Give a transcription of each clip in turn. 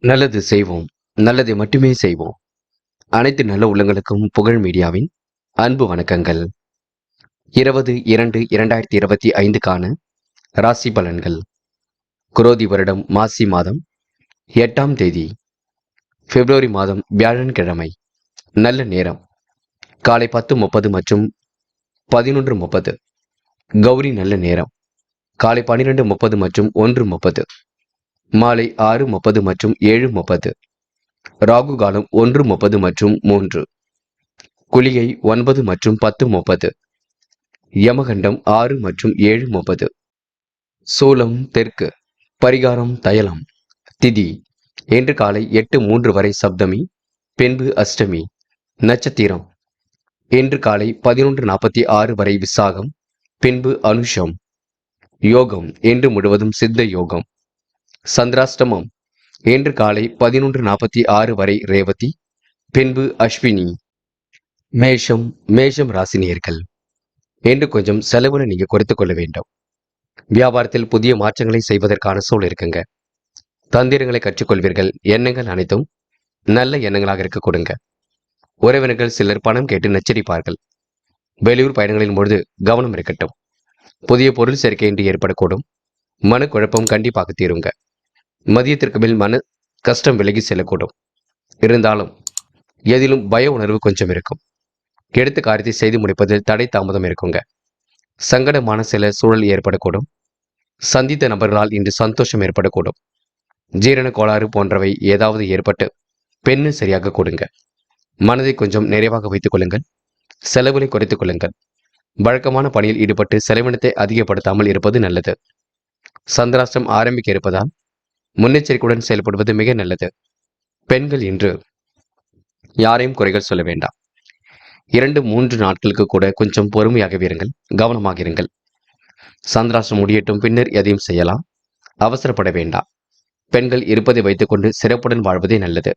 நல்லது செய்வோம். நல்லதை மட்டுமே செய்வோம். அனைத்து நல்ல உள்ளங்களுக்கும் புகழ் மீடியாவின் அன்பு வணக்கங்கள். 20/2/2025க்கான ராசி பலன்கள். குரோதி வருடம் மாசி மாதம் 8ஆம் தேதி பிப்ரவரி மாதம் வியாழன்கிழமை. நல்ல நேரம் காலை 10:30 மற்றும் 11:30. கௌரி நல்ல நேரம் காலை 12:30 மற்றும் 1:30. மாலை 6:30 மற்றும் 7:30. ராகு காலம் 1:30 மற்றும் 3. குளிகை 9 மற்றும் 10:30. யமகண்டம் 6 மற்றும் 7:30. சூலம் தெற்கு. பரிகாரம் தயலம். திதி இன்று காலை 8:03 வரை சப்தமி, பின்பு அஷ்டமி. நட்சத்திரம் இன்று காலை 11:46 வரை விசாகம், பின்பு அனுஷம். யோகம் இன்று முழுவதும் சித்த யோகம். சந்திராஷ்டமம் இன்று காலை 11:46 வரை ரேவதி, பின்பு அஸ்வினி. மேஷம் ராசினியர்கள். இன்று கொஞ்சம் செலவுகளை நீங்க குறைத்துக் கொள்ள வேண்டும். வியாபாரத்தில் புதிய மாற்றங்களை செய்வதற்கான சூழல் இருக்குங்க. தந்திரங்களை கற்றுக்கொள்வீர்கள். எண்ணங்கள் அனைத்தும் நல்ல எண்ணங்களாக இருக்க கொடுங்க. உறவினர்கள் சிலர் பணம் கேட்டு நச்சரிப்பார்கள். வெளியூர் பயணங்களின் பொழுது கவனம் இருக்கட்டும். புதிய பொருள் சேர்க்கை இன்று ஏற்படக்கூடும். மனக்குழப்பம் கண்டிப்பாக தீருங்க. மதியத்திற்கு மேல் மன கஷ்டம் விலகி செல்லக்கூடும். இருந்தாலும் எதிலும் பய உணர்வு கொஞ்சம் இருக்கும். எடுத்த காரியத்தை செய்து முடிப்பதில் தடை தாமதம் இருக்குங்க. சங்கடமான சில சூழல் ஏற்படக்கூடும். சந்தித்த நபர்களால் இன்று சந்தோஷம் ஏற்படக்கூடும். ஜீரண கோளாறு போன்றவை ஏதாவது ஏற்பட்டு பெண்ணு சரியாக கொடுங்க. மனதை கொஞ்சம் நிறைவாக வைத்துக் கொள்ளுங்கள். செலவுகளை குறைத்துக் கொள்ளுங்கள். வழக்கமான பணியில் ஈடுபட்டு செலவினத்தை அதிகப்படுத்தாமல் இருப்பது நல்லது. சந்திராஷ்டம் ஆரம்பிக்க இருப்பதால் முன்னெச்சரிக்கையுடன் செயல்படுவது மிக நல்லது. பெண்கள் இன்று யாரையும் குறைகள் சொல்ல வேண்டாம். 2-3 நாட்களுக்கு கூட கொஞ்சம் பொறுமையாகவே இருங்கள். கவனமாக இருங்கள். சந்திராஷ்டம் முடியட்டும், பின்னர் எதையும் செய்யலாம். அவசரப்பட வேண்டாம். பெண்கள் இருப்பதை வைத்துக்கொண்டு சிறப்புடன் வாழ்வதே நல்லது.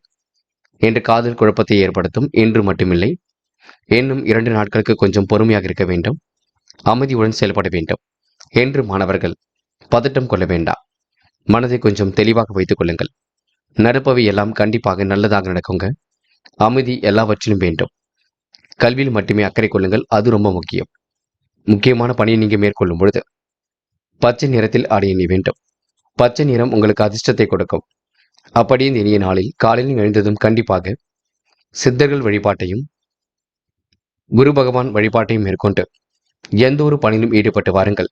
இன்று காதல் குழப்பத்தை ஏற்படுத்தும். இன்று மட்டுமில்லை, இன்னும் 2 நாட்களுக்கு கொஞ்சம் பொறுமையாக இருக்க வேண்டும். அமைதியுடன் செயல்பட வேண்டும். என்று மாணவர்கள் பதட்டம் கொள்ள வேண்டாம். மனதை கொஞ்சம் தெளிவாக வைத்துக் கொள்ளுங்கள். நடப்பவை எல்லாம் கண்டிப்பாக நல்லதாக நடக்குங்க. அமைதி எல்லாவற்றிலும் வேண்டும். கல்வியில் மட்டுமே அக்கறை கொள்ளுங்கள். அது ரொம்ப முக்கியம். முக்கியமான பணியை நீங்க மேற்கொள்ளும் பொழுது பச்சை நிறத்தில் ஆடை அணிய வேண்டும். பச்சை நிறம் உங்களுக்கு அதிர்ஷ்டத்தை கொடுக்கும். அப்படி இந்த இனிய நாளில் காலையில் எழுந்ததும் கண்டிப்பாக சித்தர்கள் வழிபாட்டையும் குரு பகவான் வழிபாட்டையும் மேற்கொண்டு எந்த ஒரு பணியிலும் ஈடுபட்டு வாருங்கள்.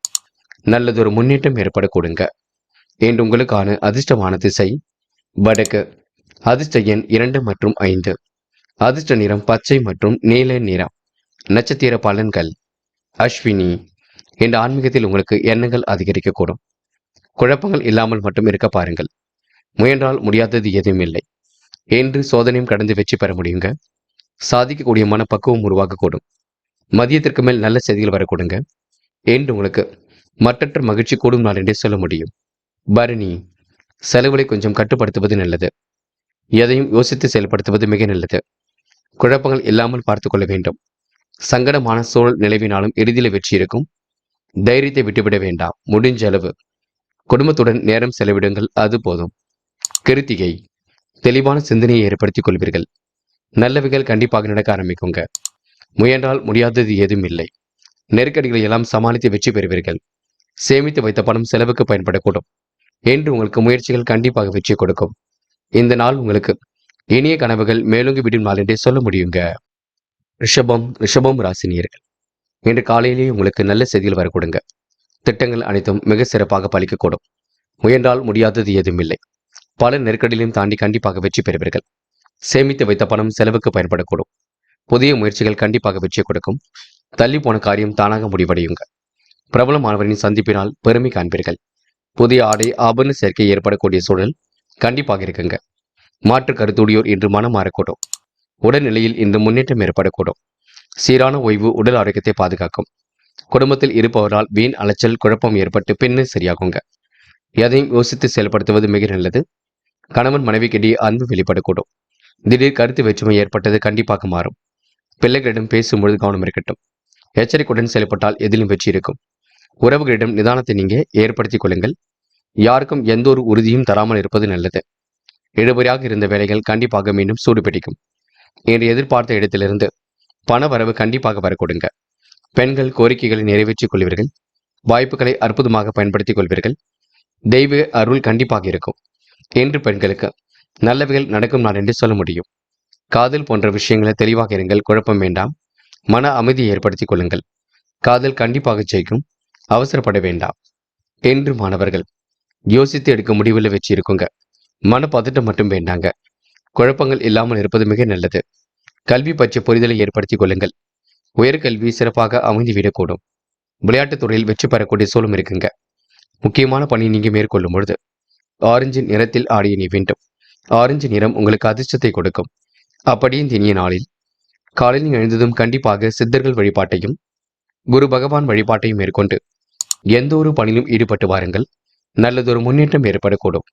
நல்லதொரு முன்னேற்றம் ஏற்படக்கூடுங்க. இன்று உங்களுக்கான அதிர்ஷ்டமான திசை வடக்கு. அதிர்ஷ்ட எண் 2 மற்றும் 5. அதிர்ஷ்ட நிறம் பச்சை மற்றும் நீல நிறம். நட்சத்திர பலன்கள். அஸ்வினி. இந்த ஆன்மீகத்தில் உங்களுக்கு எண்ணங்கள் அதிகரிக்கக்கூடும். குழப்பங்கள் இல்லாமல் மட்டும் இருக்க பாருங்கள். முயன்றால் முடியாதது எதுவும் இல்லை. என்று சோதனையும் கடந்து வெற்றி பெற முடியுங்க. சாதிக்கக்கூடிய மனப்பக்குவம் உருவாகக்கூடும். மதியத்திற்கு மேல் நல்ல செய்திகள் வரக்கூடுங்க. என்று உங்களுக்கு மற்றற்ற மகிழ்ச்சி கூடும் நாள் என்றே சொல்ல முடியும். பரணி. செலவுகளை கொஞ்சம் கட்டுப்படுத்துவது நல்லது. எதையும் யோசித்து செயல்படுத்துவது மிக நல்லது. குழப்பங்கள் இல்லாமல் பார்த்து கொள்ள வேண்டும். சங்கடமான சூழல் நிலவினாலும் இறுதியில் வெற்றி இருக்கும். தைரியத்தை விட்டுவிட வேண்டாம். முடிஞ்ச அளவு குடும்பத்துடன் நேரம் செலவிடுங்கள், அது போதும். கிருத்திகை. தெளிவான சிந்தனையை ஏற்படுத்திக் கொள்வீர்கள். நல்லவைகள் கண்டிப்பாக நடக்க ஆரம்பிக்குங்க. முயன்றால் முடியாதது ஏதும் இல்லை. நெருக்கடிகளை எல்லாம் சமாளித்து வெற்றி பெறுவீர்கள். சேமித்து வைத்த பணம் செலவுக்கு பயன்படக்கூடும். என்று உங்களுக்கு முயற்சிகள் கண்டிப்பாக வெற்றி கொடுக்கும். இந்த நாள் உங்களுக்கு இனிய கனவுகள் மேலோங்கி விடும் நாள் என்றே சொல்ல முடியுங்க. ரிஷபம் ராசினியர்கள். இன்று காலையிலேயே உங்களுக்கு நல்ல செய்திகள் வரக்கூடுங்க. திட்டங்கள் அனைத்தும் மிக சிறப்பாக பலிக்கக்கூடும். முயன்றால் முடியாதது ஏதும் இல்லை. பல நெருக்கடிகளையும் தாண்டி கண்டிப்பாக வெற்றி பெறுவீர்கள். சேமித்து வைத்த பணம் செலவுக்கு பயன்படக்கூடும். புதிய முயற்சிகள் கண்டிப்பாக வெற்றி கொடுக்கும். தள்ளி போன காரியம் தானாக முடிவடையுங்க. பிரபலமானவரின் சந்திப்பினால் பெருமை காண்பீர்கள். புதிய ஆடை ஆபரண சேர்க்கை ஏற்படக்கூடிய சூழல் கண்டிப்பாக இருக்குங்க. மாற்று கருத்துடையோர் இன்று மனம் மாறக்கூடும். உடல்நிலையில் இன்று முன்னேற்றம் ஏற்படக்கூடும். சீரான ஓய்வு உடல் ஆரோக்கியத்தை பாதுகாக்கும். குடும்பத்தில் இருப்பவரால் வீண் அலைச்சல் குழப்பம் ஏற்பட்டு பின்னர் சரியாகுங்க. எதையும் யோசித்து செயல்படுத்துவது மிக நல்லது. கணவன் மனைவிக்கிடையே அன்பு வெளிப்படக்கூடும். திடீர் கருத்து வேற்றுமை ஏற்பட்டது கண்டிப்பாக மாறும். பிள்ளைகளிடம் பேசும்பொழுது கவனம் இருக்கட்டும். எச்சரிக்கையுடன் செயல்பட்டால் எதிலும் வெற்றி இருக்கும். உறவுகளிடம் நிதானத்தை நீங்க ஏற்படுத்திக் கொள்ளுங்கள். யாருக்கும் எந்த ஒரு உறுதியும் தராமல் இருப்பது நல்லது. இழுபறியாக இருந்த வேலைகள் கண்டிப்பாக மீண்டும் சூடு பிடிக்கும். என்று எதிர்பார்த்த இடத்திலிருந்து பண வரவு கண்டிப்பாக வரக்கூடுங்க. பெண்கள் கோரிக்கைகளை நிறைவேற்றிக் கொள்வீர்கள். வாய்ப்புகளை அற்புதமாக பயன்படுத்திக் கொள்வீர்கள். தெய்வ அருள் கண்டிப்பாக இருக்கும். என்று பெண்களுக்கு நல்லவைகள் நடக்கும் நாள் என்று சொல்ல முடியும். காதல் போன்ற விஷயங்களை தெளிவாக இருங்கள். குழப்பம் வேண்டாம். மன அமைதியை ஏற்படுத்திக் கொள்ளுங்கள். காதல் கண்டிப்பாக ஜெயிக்கும். அவசரப்பட வேண்டாம். என்று மாணவர்கள் யோசித்து எடுக்க முடிவில் வச்சு இருக்குங்க. மன பதட்டம் மட்டும் வேண்டாங்க. குழப்பங்கள் இல்லாமல் இருப்பது மிக நல்லது. கல்வி பற்றிய புரிதலை ஏற்படுத்திக் கொள்ளுங்கள். உயர்கல்வி சிறப்பாக அமைந்துவிடக்கூடும். விளையாட்டுத் துறையில் வெற்றி பெறக்கூடிய சூழலும் இருக்குங்க. முக்கியமான பணி நீங்க மேற்கொள்ளும் பொழுது ஆரஞ்சு நிறத்தில் ஆடிய நீ வேண்டும். ஆரஞ்சு நிறம் உங்களுக்கு அதிர்ஷ்டத்தை கொடுக்கும். அப்படியே இந்த இனிய நாளில் காலையில் எழுந்ததும் கண்டிப்பாக சித்தர்கள் வழிபாட்டையும் குரு பகவான் வழிபாட்டையும் மேற்கொண்டு எந்த ஒரு பணியிலும் ஈடுபட்டு வாருங்கள். நல்லதொரு முன்னேற்றம் ஏற்படக்கூடும்.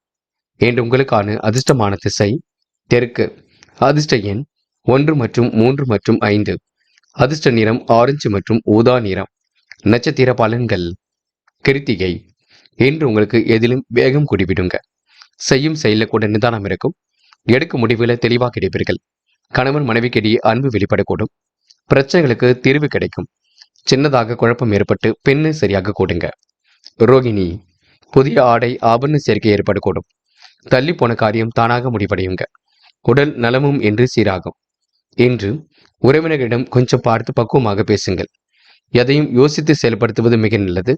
என்று உங்களுக்கான அதிர்ஷ்டமான திசை தெற்கு. அதிர்ஷ்ட எண் 1 மற்றும் 3 மற்றும் 5. அதிர்ஷ்ட நிறம் ஆரஞ்சு மற்றும் ஊதா நிறம். நட்சத்திர பலன்கள் கிருத்திகை. என்று உங்களுக்கு எதிலும் வேகம் கூடிவிடுங்க. செய்யும் செயல கூட நிதானம் இருக்கும். எடுக்கும் முடிவுகளை தெளிவாக கிடைப்பீர்கள். கணவன் மனைவிக்கிடையே அன்பு வெளிப்படக்கூடும். பிரச்சனைகளுக்கு தீர்வு கிடைக்கும். சின்னதாக குழப்பம் ஏற்பட்டு பெண்ணு சரியாக கூடுங்க. ரோகிணி. புதிய ஆடை ஆபரண சேர்க்கை ஏற்படக்கூடும். தள்ளி போன காரியம் தானாக முடிவடையுங்க. உடல் நலமும் என்று சீராகும். இன்று உறவினர்களிடம் கொஞ்சம் பார்த்து பக்குவமாக பேசுங்கள். எதையும் யோசித்து செயல்படுத்துவது மிக நல்லது.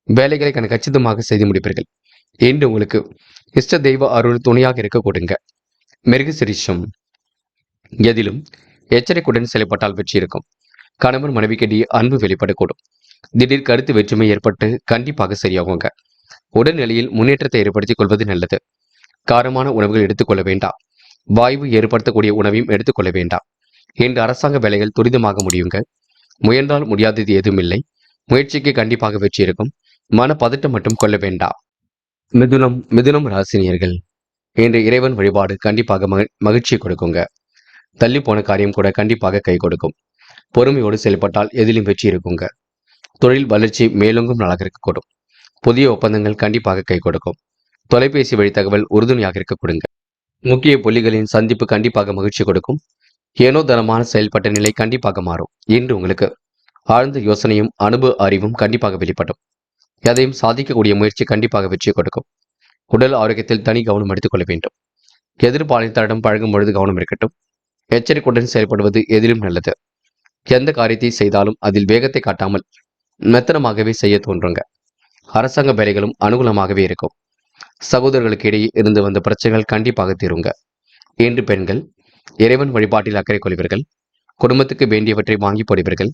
வேலைகளை கச்சிதமாக செய்து முடிப்பீர்கள். என்று உங்களுக்கு இஷ்ட தெய்வ அருள் துணையாக இருக்க கொடுங்க. மிருகசிரிஷம். எதிலும் எச்சரிக்கையுடன் செயல்பட்டால் வெற்றி இருக்கும். கணவன் மனைவிக்கிடையே அன்பு வெளிப்படக்கூடும். திடீர் கருத்து வேற்றுமை ஏற்பட்டு கண்டிப்பாக சரியாகுங்க. உடல்நிலையில் முன்னேற்றத்தை ஏற்படுத்திக் கொள்வது நல்லது. காரமான உணவுகள் எடுத்துக்கொள்ள வேண்டாம். வாய்வு ஏற்படுத்தக்கூடிய உணவையும் எடுத்துக்கொள்ள வேண்டாம். என்று அரசாங்க வேலைகள் துரிதமாக முடியுங்க. முயன்றால் முடியாதது எதுவும் இல்லை. முயற்சிக்கு கண்டிப்பாக வெற்றி இருக்கும். மன பதட்டம் மட்டும் கொள்ள வேண்டாம். மிதுனம் ராசினியர்கள் இன்று இறைவன் வழிபாடு கண்டிப்பாக மகிழ்ச்சியை கொடுக்குங்க. தள்ளி போன காரியம் கூட கண்டிப்பாக கை கொடுக்கும். பொறுமையோடு செயல்பட்டால் எதிலும் வெற்றி இருக்குங்க. தொழில் வளர்ச்சி மேலோங்கும் நாளாக இருக்கக்கூடும். புதிய ஒப்பந்தங்கள் கண்டிப்பாக கை கொடுக்கும். தொலைபேசி வழி தகவல் உறுதுணையாக இருக்க கொடுங்க. முக்கிய புள்ளிகளின் சந்திப்பு கண்டிப்பாக மகிழ்ச்சி கொடுக்கும். ஏனோ தனமான செயல்பட்ட நிலை கண்டிப்பாக மாறும். இன்று உங்களுக்கு ஆழ்ந்த யோசனையும் அனுபவ அறிவும் கண்டிப்பாக வெளிப்படும். எதையும் சாதிக்கக்கூடிய முயற்சி கண்டிப்பாக வெற்றி கொடுக்கும். உடல் ஆரோக்கியத்தில் தனி கவனம் எடுத்துக்கொள்ள வேண்டும். எதிர்பாலினத்தரிடம் பழகும் பொழுது கவனம் இருக்கட்டும். எச்சரிக்கையுடன் செயல்படுவது எதிலும் நல்லது. எந்த காரியத்தை செய்தாலும் அதில் வேகத்தை காட்டாமல் மெத்தனமாகவே செய்ய தோன்றுங்க. அரசாங்க வேலைகளும் அனுகூலமாகவே இருக்கும். சகோதரர்களுக்கு இடையே இருந்து வந்த பிரச்சனைகள் கண்டிப்பாக தீருங்க. இன்று பெண்கள் இறைவன் வழிபாட்டில் அக்கறை கொள்வீர்கள். குடும்பத்துக்கு வேண்டியவற்றை வாங்கி போடுவீர்கள்.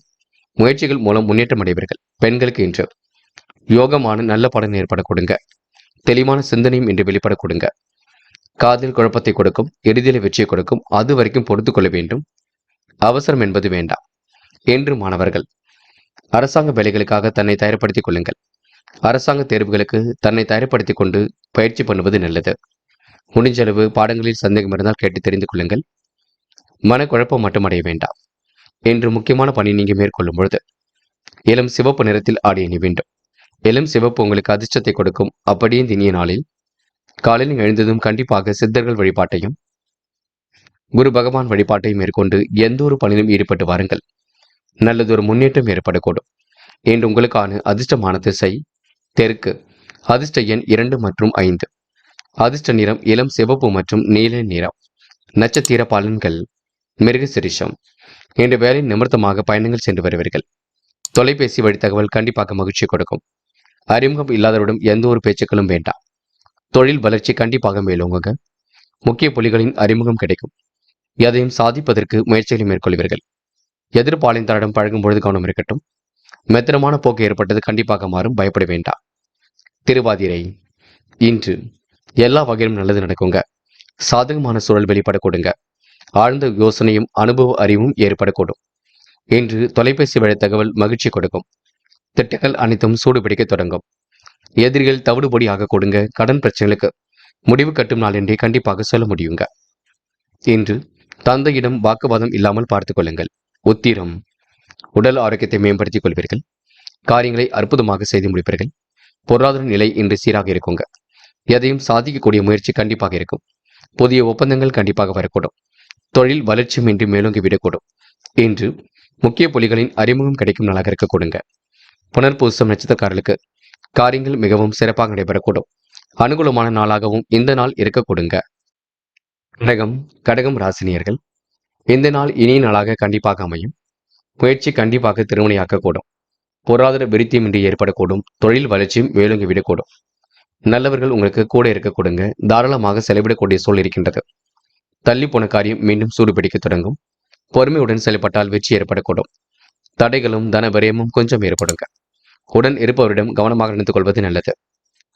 முயற்சிகள் மூலம் முன்னேற்றம் அடைவீர்கள். பெண்களுக்கு இன்று யோகமான நல்ல பலன் ஏற்பட கொடுங்க. தெளிவான சிந்தனையும் இன்று வெளிப்பட கொடுங்க. காதல் குழப்பத்தை கொடுக்கும். இறுதியில் வெற்றியை கொடுக்கும். அது வரைக்கும் பொறுத்துக் கொள்ள வேண்டும். அவசரம் என்பது வேண்டாம். என்று மாணவர்கள் அரசாங்க வேலைகளுக்காக தன்னை தயார்படுத்திக் கொள்ளுங்கள். அரசாங்க தேர்வுகளுக்கு தன்னை தயார்படுத்திக் கொண்டு பயிற்சி பண்ணுவது நல்லது. முடிஞ்சளவு பாடங்களில் சந்தேகம் இருந்தால் கேட்டு தெரிந்து கொள்ளுங்கள். மனக்குழப்பம் மட்டும் அடைய வேண்டாம். என்று முக்கியமான பணி நீங்க மேற்கொள்ளும் பொழுது இளம் சிவப்பு நிறத்தில் ஆடிய நீ வேண்டும். இளம் சிவப்பு உங்களுக்கு அதிர்ஷ்டத்தை கொடுக்கும். அப்படியே இனிய நாளில் காலையில் எழுந்ததும் கண்டிப்பாக சித்தர்கள் வழிபாட்டையும் குரு பகவான் வழிபாட்டையும் மேற்கொண்டு எந்த ஒரு பணியிலும் ஈடுபட்டு வாருங்கள். நல்லதொரு முன்னேற்றம் ஏற்படக்கூடும். என்று உங்களுக்கான அதிர்ஷ்டமான திசை தெற்கு. அதிர்ஷ்ட எண் 2 மற்றும் 5. அதிர்ஷ்ட நிறம் இளம் சிவப்பு மற்றும் நீல நிறம். நட்சத்திர பலன்கள் மிருகசிரிஷம். இன்று வேலை நிமித்தமாக பயணங்கள் சென்று வருவீர்கள். தொலைபேசி வழி தகவல் கண்டிப்பாக மகிழ்ச்சி கொடுக்கும். அறிமுகம் இல்லாதவரிடம் எந்த ஒரு பேச்சுக்களும் வேண்டாம். தொழில் வளர்ச்சி கண்டிப்பாக மேலோங்குங்க. முக்கிய புள்ளிகளின் அறிமுகம் கிடைக்கும். எதையும் சாதிப்பதற்கு முயற்சிகளை மேற்கொள்வீர்கள். எதிர்பாலினத்தரிடம் பழகும் பொழுது கவனம் இருக்கட்டும். மெத்தனமான போக்கு ஏற்பட்டது கண்டிப்பாக மாறும். பயப்பட வேண்டாம். திருவாதிரை. இன்று எல்லா வகையிலும் நல்லது நடக்குங்க. சாதகமான சூழல் வெளிப்பட கொடுங்க. ஆழ்ந்த யோசனையும் அனுபவ அறிவும் ஏற்படக்கூடும். இன்று தொலைபேசி வழி தகவல் மகிழ்ச்சி கொடுக்கும். திட்டங்கள் அனைத்தும் சூடு பிடிக்க தொடங்கும். எதிரிகள் தவிடுபொடியாக கொடுங்க. கடன் பிரச்சனைகளுக்கு முடிவு கட்டும் நாள் என்றே கண்டிப்பாக சொல்ல முடியுங்க. இன்று தந்தையிடம் வாக்குவாதம் இல்லாமல் பார்த்துக் கொள்ளுங்கள். உத்திரம். உடல் ஆரோக்கியத்தை மேம்படுத்திக் கொள்வீர்கள். காரியங்களை அற்புதமாக செய்து முடிப்பீர்கள். பொருளாதார நிலை இன்று சீராக இருக்குங்க. எதையும் சாதிக்கக்கூடிய முயற்சி கண்டிப்பாக இருக்கும். புதிய ஒப்பந்தங்கள் கண்டிப்பாக வரக்கூடும். தொழில் வளர்ச்சியும் இன்றி மேலோங்கி விடக்கூடும். இன்று முக்கிய புலிகளின் அறிமுகம் கிடைக்கும் நாளாக இருக்க கொடுங்க. புனர்பூசம் நட்சத்திரக்காரர்களுக்கு காரியங்கள் மிகவும் சிறப்பாக நடைபெறக்கூடும். அனுகூலமான நாளாகவும் இந்த நாள் இருக்க கொடுங்க. கடகம் ராசினியர்கள், இந்த நாள் இனிய நாளாக கண்டிப்பாக அமையும். முயற்சி கண்டிப்பாக திருமணியாக்கக்கூடும். பொருளாதார விருத்தியும் இன்றி ஏற்படக்கூடும். தொழில் வளர்ச்சியும் மேலோங்கி விடக்கூடும். நல்லவர்கள் உங்களுக்கு கூட இருக்க கொடுங்க. தாராளமாக செலவிடக்கூடிய சூழல் இருக்கின்றது. தள்ளி போன காரியம் மீண்டும் சூடுபிடிக்க தொடங்கும். பொறுமையுடன் செயல்பட்டால் வெற்றி ஏற்படக்கூடும். தடைகளும் தன விரயமும் கொஞ்சம் ஏற்படுங்க. உடன் இருப்பவரிடம் கவனமாக நடந்து கொள்வது நல்லது.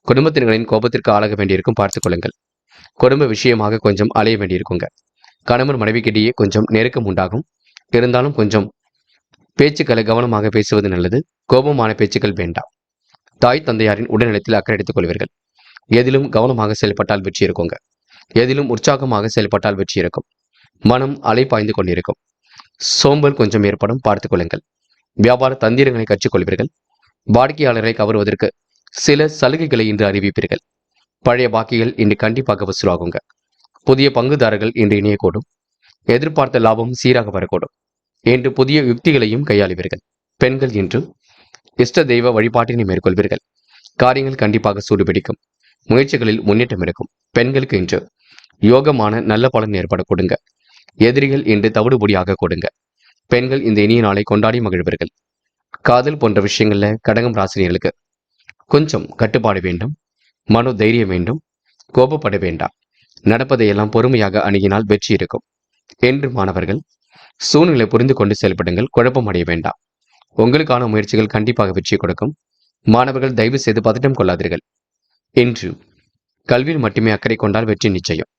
குடும்பத்தினர்களின் கோபத்திற்கு ஆளாக வேண்டியிருக்கும் பார்த்துக் கொள்ளுங்கள். குடும்ப விஷயமாக கொஞ்சம் அலைய வேண்டியிருக்குங்க. கணவன் மனைவிக்கிடையே கொஞ்சம் நெருக்கம் உண்டாகும். இருந்தாலும் கொஞ்சம் பேச்சுக்களை கவனமாக பேசுவது நல்லது. கோபமான பேச்சுக்கள் வேண்டாம். தாய் தந்தையாரின் உடல்நலத்தில் அக்கறை எடுத்துக் கொள்வீர்கள். எதிலும் கவனமாக செயல்பட்டால் வெற்றி இருக்குங்க. எதிலும் உற்சாகமாக செயல்பட்டால் வெற்றி இருக்கும். மனம் அலை பாய்ந்து கொண்டிருக்கும். சோம்பல் கொஞ்சம் ஏற்படும், பார்த்துக் கொள்ளுங்கள். வியாபார தந்திரங்களை கற்றுக்கொள்வீர்கள். வாடிக்கையாளரை கவருவதற்கு சில சலுகைகளை இன்று அறிவிப்பீர்கள். பழைய பாக்கிகள் இன்று கண்டிப்பாக வசூலாகுங்க. புதிய பங்குதாரர்கள் இன்று இணையக்கூடும். எதிர்பார்த்த லாபம் சீராக வரக்கூடும். இன்று புதிய யுக்திகளையும் கையாளுவீர்கள். பெண்கள் இன்று இஷ்ட தெய்வ வழிபாட்டினை மேற்கொள்வீர்கள். காரியங்கள் கண்டிப்பாக சூடுபிடிக்கும். முயற்சிகளில் முன்னேற்றம் இருக்கும். பெண்களுக்கு இன்று யோகமான நல்ல பலன் ஏற்பட கொடுங்க. எதிரிகள் இன்று தவிடுபொடியாக கொடுங்க. பெண்கள் இந்த இனிய நாளை கொண்டாடி மகிழ்வீர்கள். காதல் போன்ற விஷயங்கள்ல கடகம் ராசினியர்களுக்கு கொஞ்சம் கட்டுப்பாடு வேண்டும். மனோ தைரியம் வேண்டும். கோபப்பட வேண்டாம். நடப்பதையெல்லாம் பொறுமையாக அணுகினால் வெற்றி இருக்கும். என்று மாணவர்கள் சூழ்நிலை புரிந்து கொண்டு செயல்படுங்கள். குழப்பம் அடைய வேண்டாம். உங்களுக்கான முயற்சிகள் கண்டிப்பாக வெற்றி கொடுக்கும். மாணவர்கள் தயவு செய்து பதட்டம் கொள்ளாதீர்கள். இன்று கல்வியில் மட்டுமே அக்கறை கொண்டால் வெற்றி நிச்சயம்.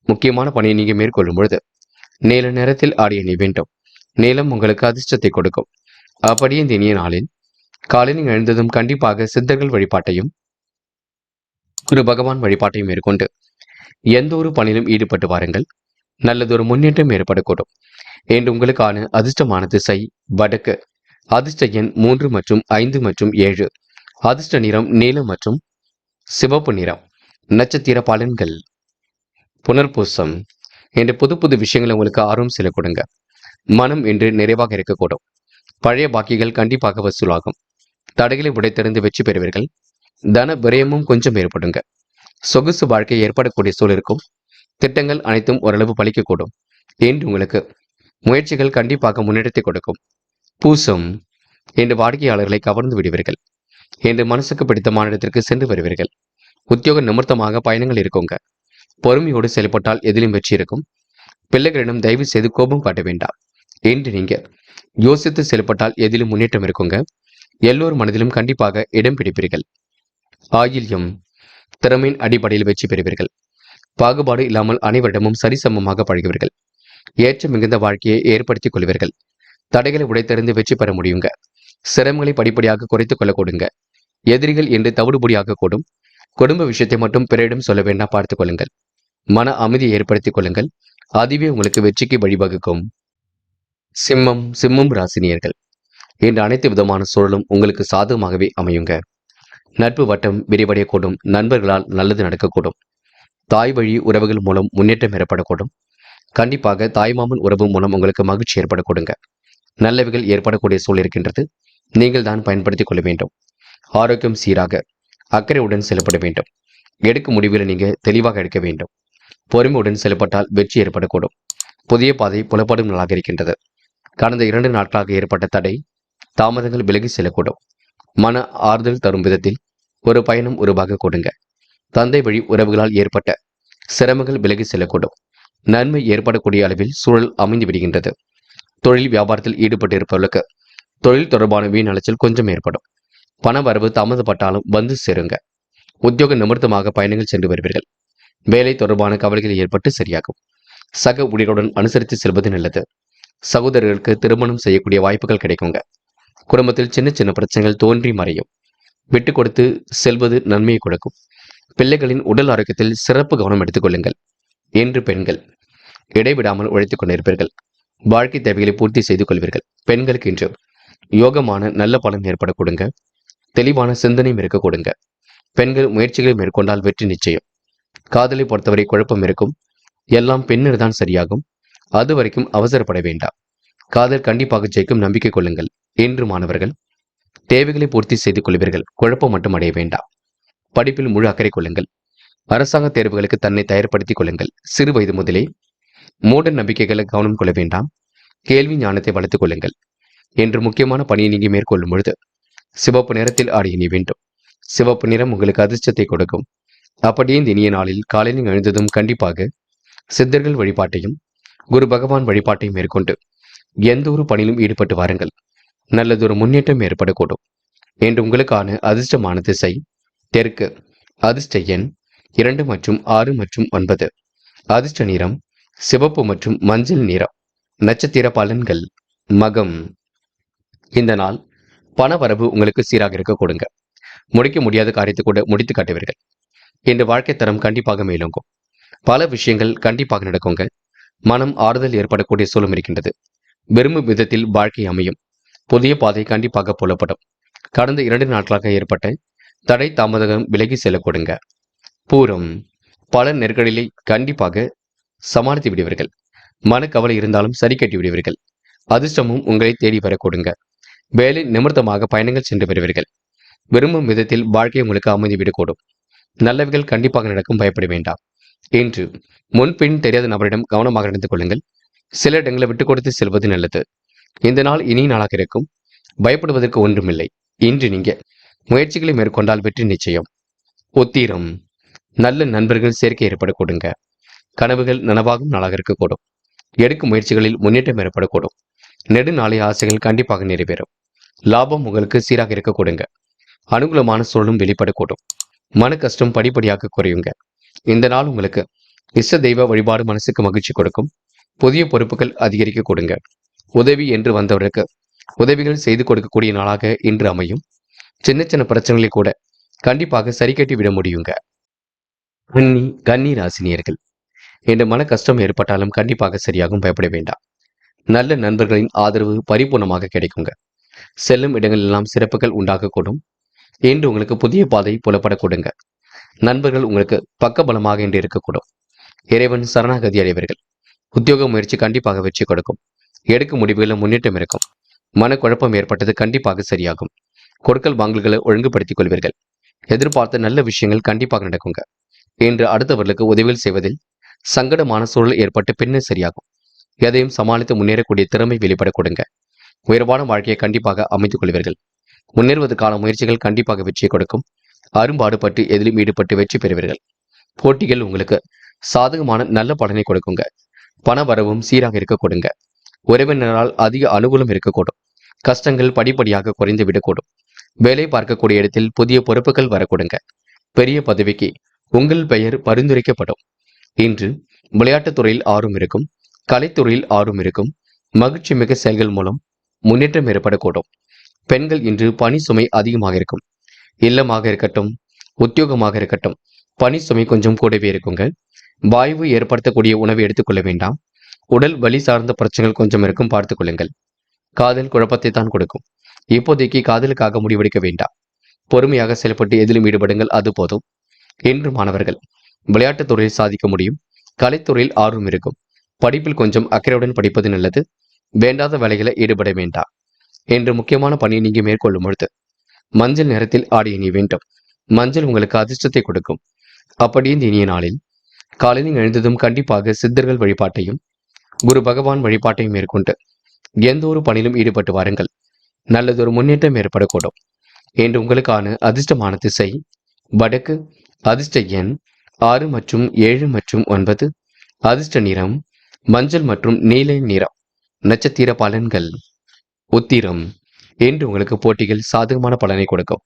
முக்கியமான பணியை நீங்க மேற்கொள்ளும் பொழுது நீல நிறத்தில் ஆடிய நீ வேண்டும். நீளம் உங்களுக்கு அதிர்ஷ்டத்தை கொடுக்கும். அப்படியே இந்த இனிய நாளில் காலையில் எழுந்ததும் கண்டிப்பாக சித்தர்கள் வழிபாட்டையும் குரு பகவான் வழிபாட்டையும் மேற்கொண்டு எந்த ஒரு பணியிலும் ஈடுபட்டு வாருங்கள். நல்லதொரு முன்னேற்றம் ஏற்படக்கூடும். என்று உங்களுக்கான அதிர்ஷ்டமான திசை வடக்கு. அதிர்ஷ்ட எண் 3 மற்றும் 5 மற்றும் 7. அதிர்ஷ்ட நிறம் நீலம் மற்றும் சிவப்பு நிறம். நட்சத்திர பலன்கள். புனர்பூசம் என்று புது புது விஷயங்களை உங்களுக்கு ஆர்வம் செல்ல கொடுங்க. மனம் என்று நிறைவாக இருக்கக்கூடும். பழைய பாக்கிகள் கண்டிப்பாக வசூலாகும். தடைகளை உடைத்தெறிந்து வெற்றி பெறுவீர்கள். தன விரயமும் கொஞ்சம் ஏற்படுங்க. சொகுசு வாழ்க்கை ஏற்படக்கூடிய சூழல் இருக்கும். திட்டங்கள் அனைத்தும் ஓரளவு பலிக்கக்கூடும். என்று உங்களுக்கு முயற்சிகள் கண்டிப்பாக முன்னேற்றத்தை கொடுக்கும். பூசம் என்று வாடிக்கையாளர்களை கவர்ந்து விடுவீர்கள். என்று மனசுக்கு பிடித்தமான இடத்திற்கு சென்று வருவீர்கள். உத்தியோக நிமித்தமாக பயணங்கள் இருக்குங்க. பொறுமையோடு செயல்பட்டால் எதிலும் வெற்றி இருக்கும். பிள்ளைகளிடம் தயவு செய்து கோபம் காட்ட வேண்டாம். என்று நீங்க யோசித்து செயல்பட்டால் எதிலும் முன்னேற்றம் இருக்குங்க. எல்லோரும் மனதிலும் கண்டிப்பாக இடம் பிடிப்பீர்கள். ஆயில்யம் திறமையின் அடிப்படையில் வெற்றி பெறுவீர்கள். பாகுபாடு இல்லாமல் அனைவரிடமும் சரிசமமாக பழகுவீர்கள். ஏற்ற மிகுந்த வாழ்க்கையை ஏற்படுத்திக் கொள்வீர்கள். தடைகளை உடைத்தறிந்து வெற்றி பெற முடியுங்க. சிரமங்களை படிப்படியாக குறைத்துக் கொள்ள கொடுங்க. எதிரிகள் என்று தவிடுபொடியாக கூடும். குடும்ப விஷயத்தை மட்டும் பிறரிடம் சொல்ல வேண்டாம், பார்த்துக் கொள்ளுங்கள். மன அமைதியை ஏற்படுத்திக் கொள்ளுங்கள். அதுவே உங்களுக்கு வெற்றிக்கு வழிவகுக்கும். சிம்மம் ராசினியர்கள், இன்று அனைத்து விதமான சூழலும் உங்களுக்கு சாதகமாகவே அமையுங்க. நட்பு வட்டம் விரிவடையக்கூடும். நண்பர்களால் நல்லது நடக்கக்கூடும். தாய் வழி உறவுகள் மூலம் முன்னேற்றம் ஏற்படக்கூடும். கண்டிப்பாக தாய்மாமன் உறவு மூலம் உங்களுக்கு மகிழ்ச்சி ஏற்படக்கூடுங்க. நல்லவைகள் ஏற்படக்கூடிய சூழல் இருக்கின்றது. நீங்கள் தான் பயன்படுத்திக் கொள்ள வேண்டும். ஆரோக்கியம் சீராக அக்கறையுடன் செயல்பட வேண்டும். எடுக்கும் முடிவில் நீங்க தெளிவாக எடுக்க வேண்டும். பொறுமையுடன் செயல்பட்டால் வெற்றி ஏற்படக்கூடும். புதிய பாதை புலப்படும் நாளாக இருக்கின்றது. கடந்த 2 நாட்களாக ஏற்பட்ட தடை தாமதங்கள் விலகி செல்லக்கூடும். மன ஆறுதல் தரும் விதத்தில் ஒரு பயணம் உருவாக கொடுங்க. தந்தை வழி உறவுகளால் ஏற்பட்ட சிரமங்கள் விலகி செல்லக்கூடும். நன்மை ஏற்படக்கூடிய அளவில் சூழல் அமைந்து விடுகின்றது. தொழில் வியாபாரத்தில் ஈடுபட்டு இருப்பவர்களுக்கு தொழில் தொடர்பான வீண் அலைச்சல் கொஞ்சம் ஏற்படும். பண வரவு தாமதப்பட்டாலும் வந்து சேருங்க. உத்தியோக நிமித்தமாக பயணங்கள் சென்று வருவீர்கள். வேலை தொடர்பான கவலைகள் ஏற்பட்டு சரியாகும். சக ஊழியருடன் அனுசரித்து செல்வது நல்லது. சகோதரர்களுக்கு திருமணம் செய்யக்கூடிய வாய்ப்புகள் கிடைக்குங்க. குடும்பத்தில் சின்ன சின்ன பிரச்சனைகள் தோன்றி மறையும். விட்டு கொடுத்து செல்வது நன்மையை கொடுக்கும். பிள்ளைகளின் உடல் ஆரோக்கியத்தில் சிறப்பு கவனம் எடுத்துக் கொள்ளுங்கள். என்று பெண்கள் இடைவிடாமல் உழைத்துக் கொண்டிருப்பீர்கள். வாழ்க்கை தேவைகளை பூர்த்தி செய்து கொள்வீர்கள். பெண்களுக்கு இன்று யோகமான நல்ல பலன் ஏற்பட கொடுங்க. தெளிவான சிந்தனையும் இருக்க கொடுங்க. பெண்கள் முயற்சிகளை மேற்கொண்டால் வெற்றி நிச்சயம். காதலை பொறுத்தவரை குழப்பம் இருக்கும். எல்லாம் பின்னர் தான் சரியாகும். அது வரைக்கும் அவசரப்பட வேண்டாம். காதல் கண்டிப்பாக ஜெயிக்கும், நம்பிக்கை கொள்ளுங்கள். என்று மாணவர்கள் தேவைகளை பூர்த்தி செய்து கொள்வீர்கள். குழப்பம் மட்டும் அடைய வேண்டாம். படிப்பில் முழு அக்கறை கொள்ளுங்கள். அரசாங்க தேர்வுகளுக்கு தன்னை தயார்படுத்திக் கொள்ளுங்கள். சிறு வயது முதலே மூட நம்பிக்கைகளை கவனம் கொள்ள வேண்டாம். கேள்வி ஞானத்தை வளர்த்துக் கொள்ளுங்கள். என்று முக்கியமான பணியை நீங்க மேற்கொள்ளும் பொழுது சிவப்பு நிறத்தில் ஆடை அணிய வேண்டும். சிவப்பு நிறம் உங்களுக்கு அதிர்ஷ்டத்தை கொடுக்கும். அப்படியே இந்த இனிய நாளில் காலையில் எழுந்ததும் கண்டிப்பாக சித்தர்கள் வழிபாட்டையும் குரு பகவான் வழிபாட்டையும் மேற்கொண்டு எந்த ஒரு பணியிலும் ஈடுபட்டு வாருங்கள். நல்லதொரு முன்னேற்றம் ஏற்படக்கூடும். என்று உங்களுக்கான அதிர்ஷ்டமான திசை தெற்கு. அதிர்ஷ்ட எண் 2 மற்றும் 6 மற்றும் 9. அதிர்ஷ்ட நிறம் சிவப்பு மற்றும் மஞ்சள் நிறம். நட்சத்திர பலன்கள். மகம். இந்த நாள் பண வரவு உங்களுக்கு சீராக இருக்க கொடுங்க. முடிக்க முடியாத காரியத்தை கூட முடித்து காட்டுவீர்கள். இன்று வாழ்க்கை தரம் கண்டிப்பாக மேலோங்கும். பல விஷயங்கள் கண்டிப்பாக நடக்குங்க. மனம் ஆறுதல் ஏற்படக்கூடிய சூழலும் இருக்கின்றது. விரும்பும் விதத்தில் வாழ்க்கை அமையும். புதிய பாதை கண்டிப்பாக புலப்படும். கடந்த 2 நாட்களாக ஏற்பட்ட தடை தாமதம் விலகி செல்ல கொடுங்க. பூரம். பல நெருக்கடிகளை கண்டிப்பாக சமாளித்து விடுவீர்கள். மனக்கவலை இருந்தாலும் சரி கட்டி விடுவீர்கள். அதிர்ஷ்டமும் உங்களை தேடி வர கொடுங்க. வேலை நிமித்தமாக பயணங்கள் சென்று வருவீர்கள். விரும்பும் விதத்தில் வாழ்க்கை உங்களுக்கு அமைதி விடக்கூடும். நல்லவைகள் கண்டிப்பாக நடக்கும், பயப்பட வேண்டாம். இன்று முன்பின் தெரியாத நபரிடம் கவனமாக நடந்து கொள்ளுங்கள். சில இடங்களை விட்டுக் கொடுத்து செல்வது நல்லது. இந்த நாள் இனிய நாளாக இருக்கும். பயப்படுவதற்கு ஒன்றுமில்லை. இன்று நீங்க முயற்சிகளை மேற்கொண்டால் வெற்றி நிச்சயம். உத்திரம். நல்ல நண்பர்கள் சேர்க்கை ஏற்பட கொடுங்க. கனவுகள் நனவாகும் நாளாக இருக்கக்கூடும். எடுக்கும் முயற்சிகளில் முன்னேற்றம் ஏற்படக்கூடும். நெடுநாளைய ஆசைகள் கண்டிப்பாக நிறைவேறும். லாபம் உங்களுக்கு சீராக இருக்க கொடுங்க. அனுகூலமான சூழலும் வெளிப்படக்கூடும். மன கஷ்டம் படிப்படியாக குறையுங்க. இந்த நாள் உங்களுக்கு இஷ்ட தெய்வ வழிபாடு மனசுக்கு மகிழ்ச்சி கொடுக்கும். புதிய பொறுப்புகள் அதிகரிக்க கொடுங்க. உதவி என்று வந்தவருக்கு உதவிகள் செய்து கொடுக்கக்கூடிய நாளாக இன்று அமையும். சின்ன சின்ன பிரச்சனைகளை கூட கண்டிப்பாக சரி கட்டி விட முடியுங்க. கன்னி ராசினியர்கள், என்ற மன கஷ்டம் ஏற்பட்டாலும் கண்டிப்பாக சரியாகும், பயப்பட வேண்டாம். நல்ல நண்பர்களின் ஆதரவு பரிபூர்ணமாக கிடைக்குங்க. செல்லும் இடங்கள் எல்லாம் சிறப்புகள் உண்டாகக்கூடும். இன்று உங்களுக்கு புதிய பாதை புலப்பட கொடுங்க. நண்பர்கள் உங்களுக்கு பக்கபலமாக இன்று இருக்கக்கூடும். இறைவன் சரணாகதி அடைவர்கள். உத்தியோக முயற்சி கண்டிப்பாக வெற்றி கொடுக்கும். எடுக்கும் முடிவுகளில் முன்னேற்றம் இருக்கும். மனக்குழப்பம் ஏற்பட்டது கண்டிப்பாக சரியாகும். கொடுக்கல் வாங்கல்களை ஒழுங்குபடுத்திக் கொள்வீர்கள். எதிர்பார்த்த நல்ல விஷயங்கள் கண்டிப்பாக நடக்குங்க. இன்று அடுத்தவர்களுக்கு உதவிகள் செய்வதில் சங்கடமான சூழல் ஏற்பட்டு பின்னர் சரியாகும். எதையும் சமாளித்து முன்னேறக்கூடிய திறமை வெளிப்பட கொடுங்க. உயர்வான வாழ்க்கையை கண்டிப்பாக அமைத்துக் கொள்வீர்கள். முன்னேறுவதற்கான முயற்சிகள் கண்டிப்பாக வெற்றியை கொடுக்கும். அரும்பாடுபட்டு எதிலும் ஈடுபட்டு வெற்றி பெறுவீர்கள். போட்டிகள் உங்களுக்கு சாதகமான நல்ல பலனை கொடுக்குங்க. பண வரவும் சீராக இருக்க கொடுங்க. உறவினரால் அதிக அனுகூலம் இருக்கக்கூடும். கஷ்டங்கள் படிப்படியாக குறைந்து விடக்கூடும். வேலை பார்க்கக்கூடிய இடத்தில் புதிய பொறுப்புகள் வரக்கூடுங்க. பெரிய பதவிக்கு உங்கள் பெயர் பரிந்துரைக்கப்படும். இன்று விளையாட்டுத் துறையில் ஆர்வம் இருக்கும். கலைத்துறையில் ஆர்வம் இருக்கும். மகிழ்ச்சி மிக செயல்கள் மூலம் முன்னேற்றம் ஏற்படக்கூடும். பெண்கள் இன்று பணி சுமை அதிகமாக இருக்கும். இல்லமாக இருக்கட்டும், உத்தியோகமாக இருக்கட்டும், பணி சுமை கொஞ்சம் கூடவே இருக்குங்க. வாய்வு ஏற்படுத்தக்கூடிய உணவை எடுத்துக்கொள்ள வேண்டாம். உடல் வலி சார்ந்த பிரச்சனைகள் கொஞ்சம் இருக்கும், பார்த்துக் கொள்ளுங்கள். காதல் குழப்பத்தை தான் கொடுக்கும். இப்போதைக்கு காதலுக்காக முடிவெடுக்க வேண்டாம். பொறுமையாக செயல்பட்டு எதிலும் ஈடுபடுங்கள், அது போதும். இன்று மாணவர்கள் விளையாட்டுத் துறையில் சாதிக்க முடியும். கலைத்துறையில் ஆர்வம் இருக்கும். படிப்பில் கொஞ்சம் அக்கறையுடன் படிப்பது நல்லது. வேண்டாத வேலைகளை ஈடுபட வேண்டாம். என்று முக்கியமான பணியை நீங்க மேற்கொள்ளும் பொழுது மஞ்சள் நிறத்தில் ஆடை அணிய வேண்டும். மஞ்சள் உங்களுக்கு அதிர்ஷ்டத்தை கொடுக்கும். அப்படி இந்த இனிய நாளில் காலையில் எழுந்ததும் கண்டிப்பாக சித்தர்கள் வழிபாட்டையும் குரு பகவான் வழிபாட்டையும் மேற்கொண்டு எந்த ஒரு பணியிலும் ஈடுபட்டு வாருங்கள். நல்லதொரு முன்னேற்றம் ஏற்படக்கூடும். என்று உங்களுக்கான அதிர்ஷ்டமான திசை வடக்கு. அதிர்ஷ்ட எண் 6 மற்றும் 7 மற்றும் 9. அதிர்ஷ்ட நிறம் மஞ்சள் மற்றும் நீல நிறம். நட்சத்திர பலன்கள். உத்திரம். என்று உங்களுக்கு போட்டிகள் சாதகமான பலனை கொடுக்கும்.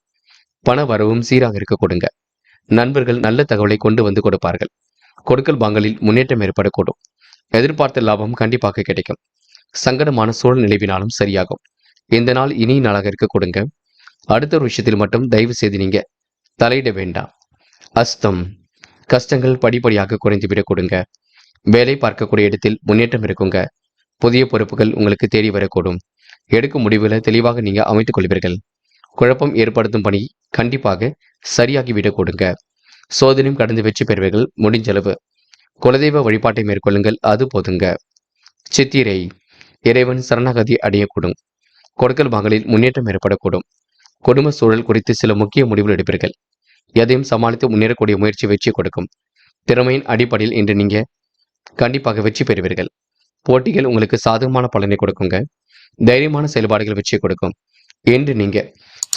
பண வரவும் சீராக இருக்க கொடுங்க. நண்பர்கள் நல்ல தகவலை கொண்டு வந்து கொடுப்பார்கள். கொடுக்கல் வாங்கலில் முன்னேற்றம் ஏற்படக்கூடும். எதிர்பார்த்த லாபம் கண்டிப்பாக கிடைக்கும். சங்கடமான சூழல் நிலவினாலும் சரியாகும். இந்த நாள் இனிய நாளாக இருக்க கொடுங்க. அடுத்த ஒரு விஷயத்தில் மட்டும் தயவு செய்து நீங்க தலையிட வேண்டாம். அஸ்தம். கஷ்டங்கள் படிப்படியாக குறைந்துவிடக் கொடுங்க. வேலை பார்க்கக்கூடிய இடத்தில் முன்னேற்றம் இருக்குங்க. புதிய பொறுப்புகள் உங்களுக்கு தேடி வரக்கூடும். எடுக்கும் முடிவுகளை தெளிவாக நீங்க அமைத்துக் கொள்வீர்கள். குழப்பம் ஏற்படுத்தும் பணி கண்டிப்பாக சரியாகிவிடக் கொடுங்க. சோதனையும் கடந்து வெற்றி பெறுவீர்கள். முடிஞ்சளவு குலதெய்வ வழிபாட்டை மேற்கொள்ளுங்கள், அது போதுங்க. சித்திரை, இறைவன் சரணாகதி அடையக்கூடும். கொடுக்கல் வாங்கலில் முன்னேற்றம் ஏற்படக்கூடும். குடும்ப சூழல் குறித்து சில முக்கிய முடிவுகள் எடுப்பீர்கள். எதையும் சமாளித்து முன்னேறக்கூடிய முயற்சி வெற்றி கொடுக்கும். திறமையின் அடிப்படையில் இன்று நீங்க கண்டிப்பாக வெற்றி பெறுவீர்கள். போட்டிகள் உங்களுக்கு சாதகமான பலனை கொடுக்குங்க. தைரியமான செயல்பாடுகள் வெற்றி கொடுக்கும். என்று நீங்க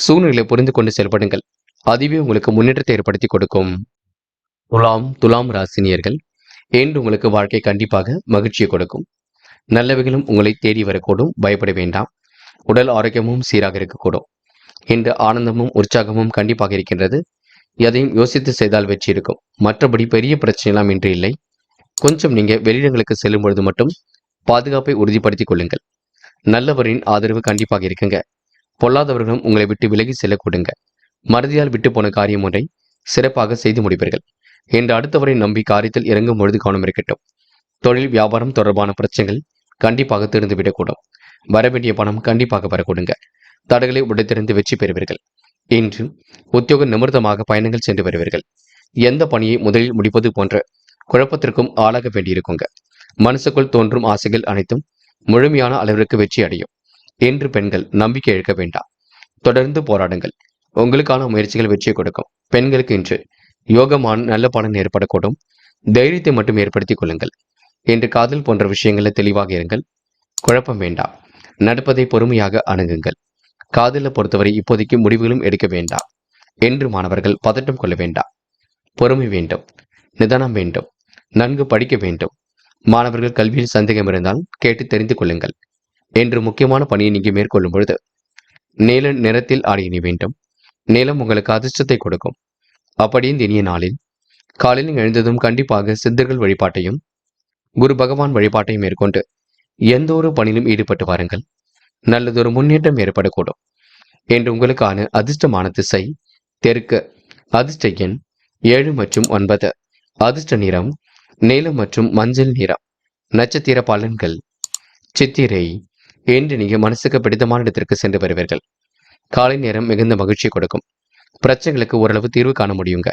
சூழ்நிலை புரிந்து கொண்டு செயல்படுங்கள். அதுவே உங்களுக்கு முன்னேற்றத்தை ஏற்படுத்தி கொடுக்கும். துலாம் ராசினியர்கள், என்று உங்களுக்கு வாழ்க்கை கண்டிப்பாக மகிழ்ச்சியை கொடுக்கும். நல்லவைகளும் உங்களை தேடி வரக்கூடும். பயப்பட வேண்டாம். உடல் ஆரோக்கியமும் சீராக இருக்கக்கூடும். இன்று ஆனந்தமும் உற்சாகமும் கண்டிப்பாக இருக்கின்றது. எதையும் யோசித்து செய்தால் வெற்றி இருக்கும். மற்றபடி பெரிய பிரச்சனைலாம் இன்று இல்லை. கொஞ்சம் நீங்க வெளியிடங்களுக்கு செல்லும் பொழுது மட்டும் பாதுகாப்பை உறுதிப்படுத்திக் கொள்ளுங்கள். நல்லவரின் ஆதரவு கண்டிப்பாக இருக்குங்க. பொல்லாதவர்களும் உங்களை விட்டு விலகி செல்ல கொடுங்க. மறதியால் விட்டு போன காரியம் ஒன்றை சிறப்பாக செய்து முடிப்பீர்கள். என்று அடுத்தவரை நம்பி காரியத்தில் இறங்கும் பொழுது கவனம் இருக்கட்டும். தொழில் வியாபாரம் தொடர்பான பிரச்சனைகள் கண்டிப்பாக தெரிந்துவிடக்கூடும். வரவேண்டிய பணம் கண்டிப்பாக வரக்கூடுங்க. தடைகளை உடைத்திருந்து வெற்றி பெறுவீர்கள். இன்று உத்தியோக நிமிர்த்தமாக பயணங்கள் சென்று வருவீர்கள். எந்த பணியை முதலில் முடிப்பது போன்ற குழப்பத்திற்கும் ஆளாக வேண்டியிருக்குங்க. மனசுக்குள் தோன்றும் ஆசைகள் அனைத்தும் முழுமையான அளவிற்கு வெற்றி அடையும். என்று பெண்கள் நம்பிக்கை இழக்க வேண்டாம். தொடர்ந்து போராடுங்கள். உங்களுக்கான முயற்சிகள் வெற்றியை கொடுக்கும். பெண்களுக்கு இன்று யோகமான நல்ல பலன் ஏற்படக்கூடும். தைரியத்தை மட்டும் ஏற்படுத்திக் கொள்ளுங்கள். இன்று காதல் போன்ற விஷயங்களில் தெளிவாக இருங்கள். குழப்பம் வேண்டாம். நடப்பதை பொறுமையாக அணுகுங்கள். காதலை பொறுத்தவரை இப்போதைக்கு முடிவுகளும் எடுக்க வேண்டாம். என்று மாணவர்கள் பதட்டம் கொள்ள வேண்டாம். பொறுமை வேண்டும். நிதானம் வேண்டும். நன்கு படிக்க வேண்டும். மாணவர்கள் கல்வியில் சந்தேகம் இருந்தால் கேட்டு தெரிந்து கொள்ளுங்கள். என்று முக்கியமான பணியை நீங்க மேற்கொள்ளும் பொழுது நீல நிறத்தில் ஆடை அணி வேண்டும். நீலம் உங்களுக்கு அதிர்ஷ்டத்தை கொடுக்கும். அப்படி இந்த இனிய நாளில் காலையில் எழுந்ததும் கண்டிப்பாக சித்தர்கள் வழிபாட்டையும் குரு பகவான் வழிபாட்டையும் மேற்கொண்டு எந்த ஒரு பணியிலும் ஈடுபட்டு வாருங்கள். நல்லதொரு முன்னேற்றம் ஏற்படக்கூடும். என்று உங்களுக்கான அதிர்ஷ்டமான திசை தெற்கு. அதிர்ஷ்ட எண் 7 மற்றும் 9. அதிர்ஷ்ட நிறம் நீலம் மற்றும் மஞ்சள் நிறம். நட்சத்திர பலன்கள். சித்திரை, என்று நீங்க மனசுக்கு பிடித்தமான இடத்திற்கு சென்று வருவீர்கள். காலை நேரம் மிகுந்த மகிழ்ச்சி கொடுக்கும். பிரச்சனைகளுக்கு ஓரளவு தீர்வு காண முடியுங்க.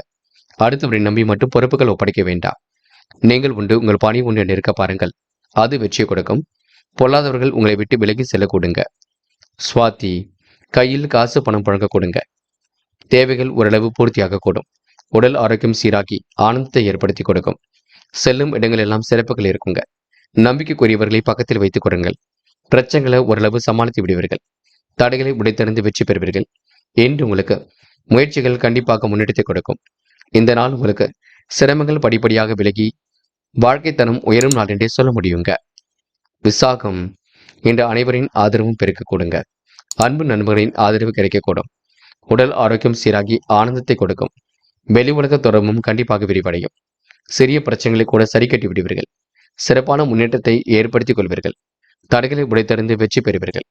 அடுத்தவரை நம்பி மட்டும் பொறுப்புகள் ஒப்படைக்க வேண்டாம். நீங்கள் உண்டு, உங்கள் பணி உண்டு என்று இருக்க பாருங்கள். அது வெற்றியை கொடுக்கும். பொல்லாதவர்கள் உங்களை விட்டு விலகி செல்ல கொடுங்க. சுவாதி, கையில் காசு பணம் புழங்க கொடுங்க. தேவைகள் ஓரளவு பூர்த்தியாக கூடும். உடல் ஆரோக்கியம் சீராக்கி ஆனந்தத்தை ஏற்படுத்தி கொடுக்கும். செல்லும் இடங்கள் எல்லாம் சிறப்புகள் இருக்குங்க. நம்பிக்கைக்குரியவர்களை பக்கத்தில் வைத்துக் கொடுங்கள். பிரச்சனைகளை ஓரளவு சமாளித்து விடுவீர்கள். தடைகளை உடைத்தறிந்து வெற்றி பெறுவீர்கள். என்று உங்களுக்கு முயற்சிகள் கண்டிப்பாக முன்னெடுத்து கொடுக்கும். இந்த நாள் உங்களுக்கு சிரமங்கள் படிப்படியாக விலகி வாழ்க்கை தரம் உயரும் நாள் என்றே சொல்ல முடியுங்க. விசாகம், இன்று அனைவரின் ஆதரவும் பெருக்க கொடுங்க. அன்பு நண்பர்களின் ஆதரவு கிடைக்கக்கூடும். உடல் ஆரோக்கியம் சீராகி ஆனந்தத்தை கொடுக்கும். வெளி உலக தொடர்பும் கண்டிப்பாக விரிவடையும். சிறிய பிரச்சனைகளை கூட சரி கட்டி விடுவீர்கள். சிறப்பான முன்னேற்றத்தை ஏற்படுத்திக் கொள்வீர்கள். தடைகளை உடைத்தறிந்து வெற்றி பெறுவீர்கள்.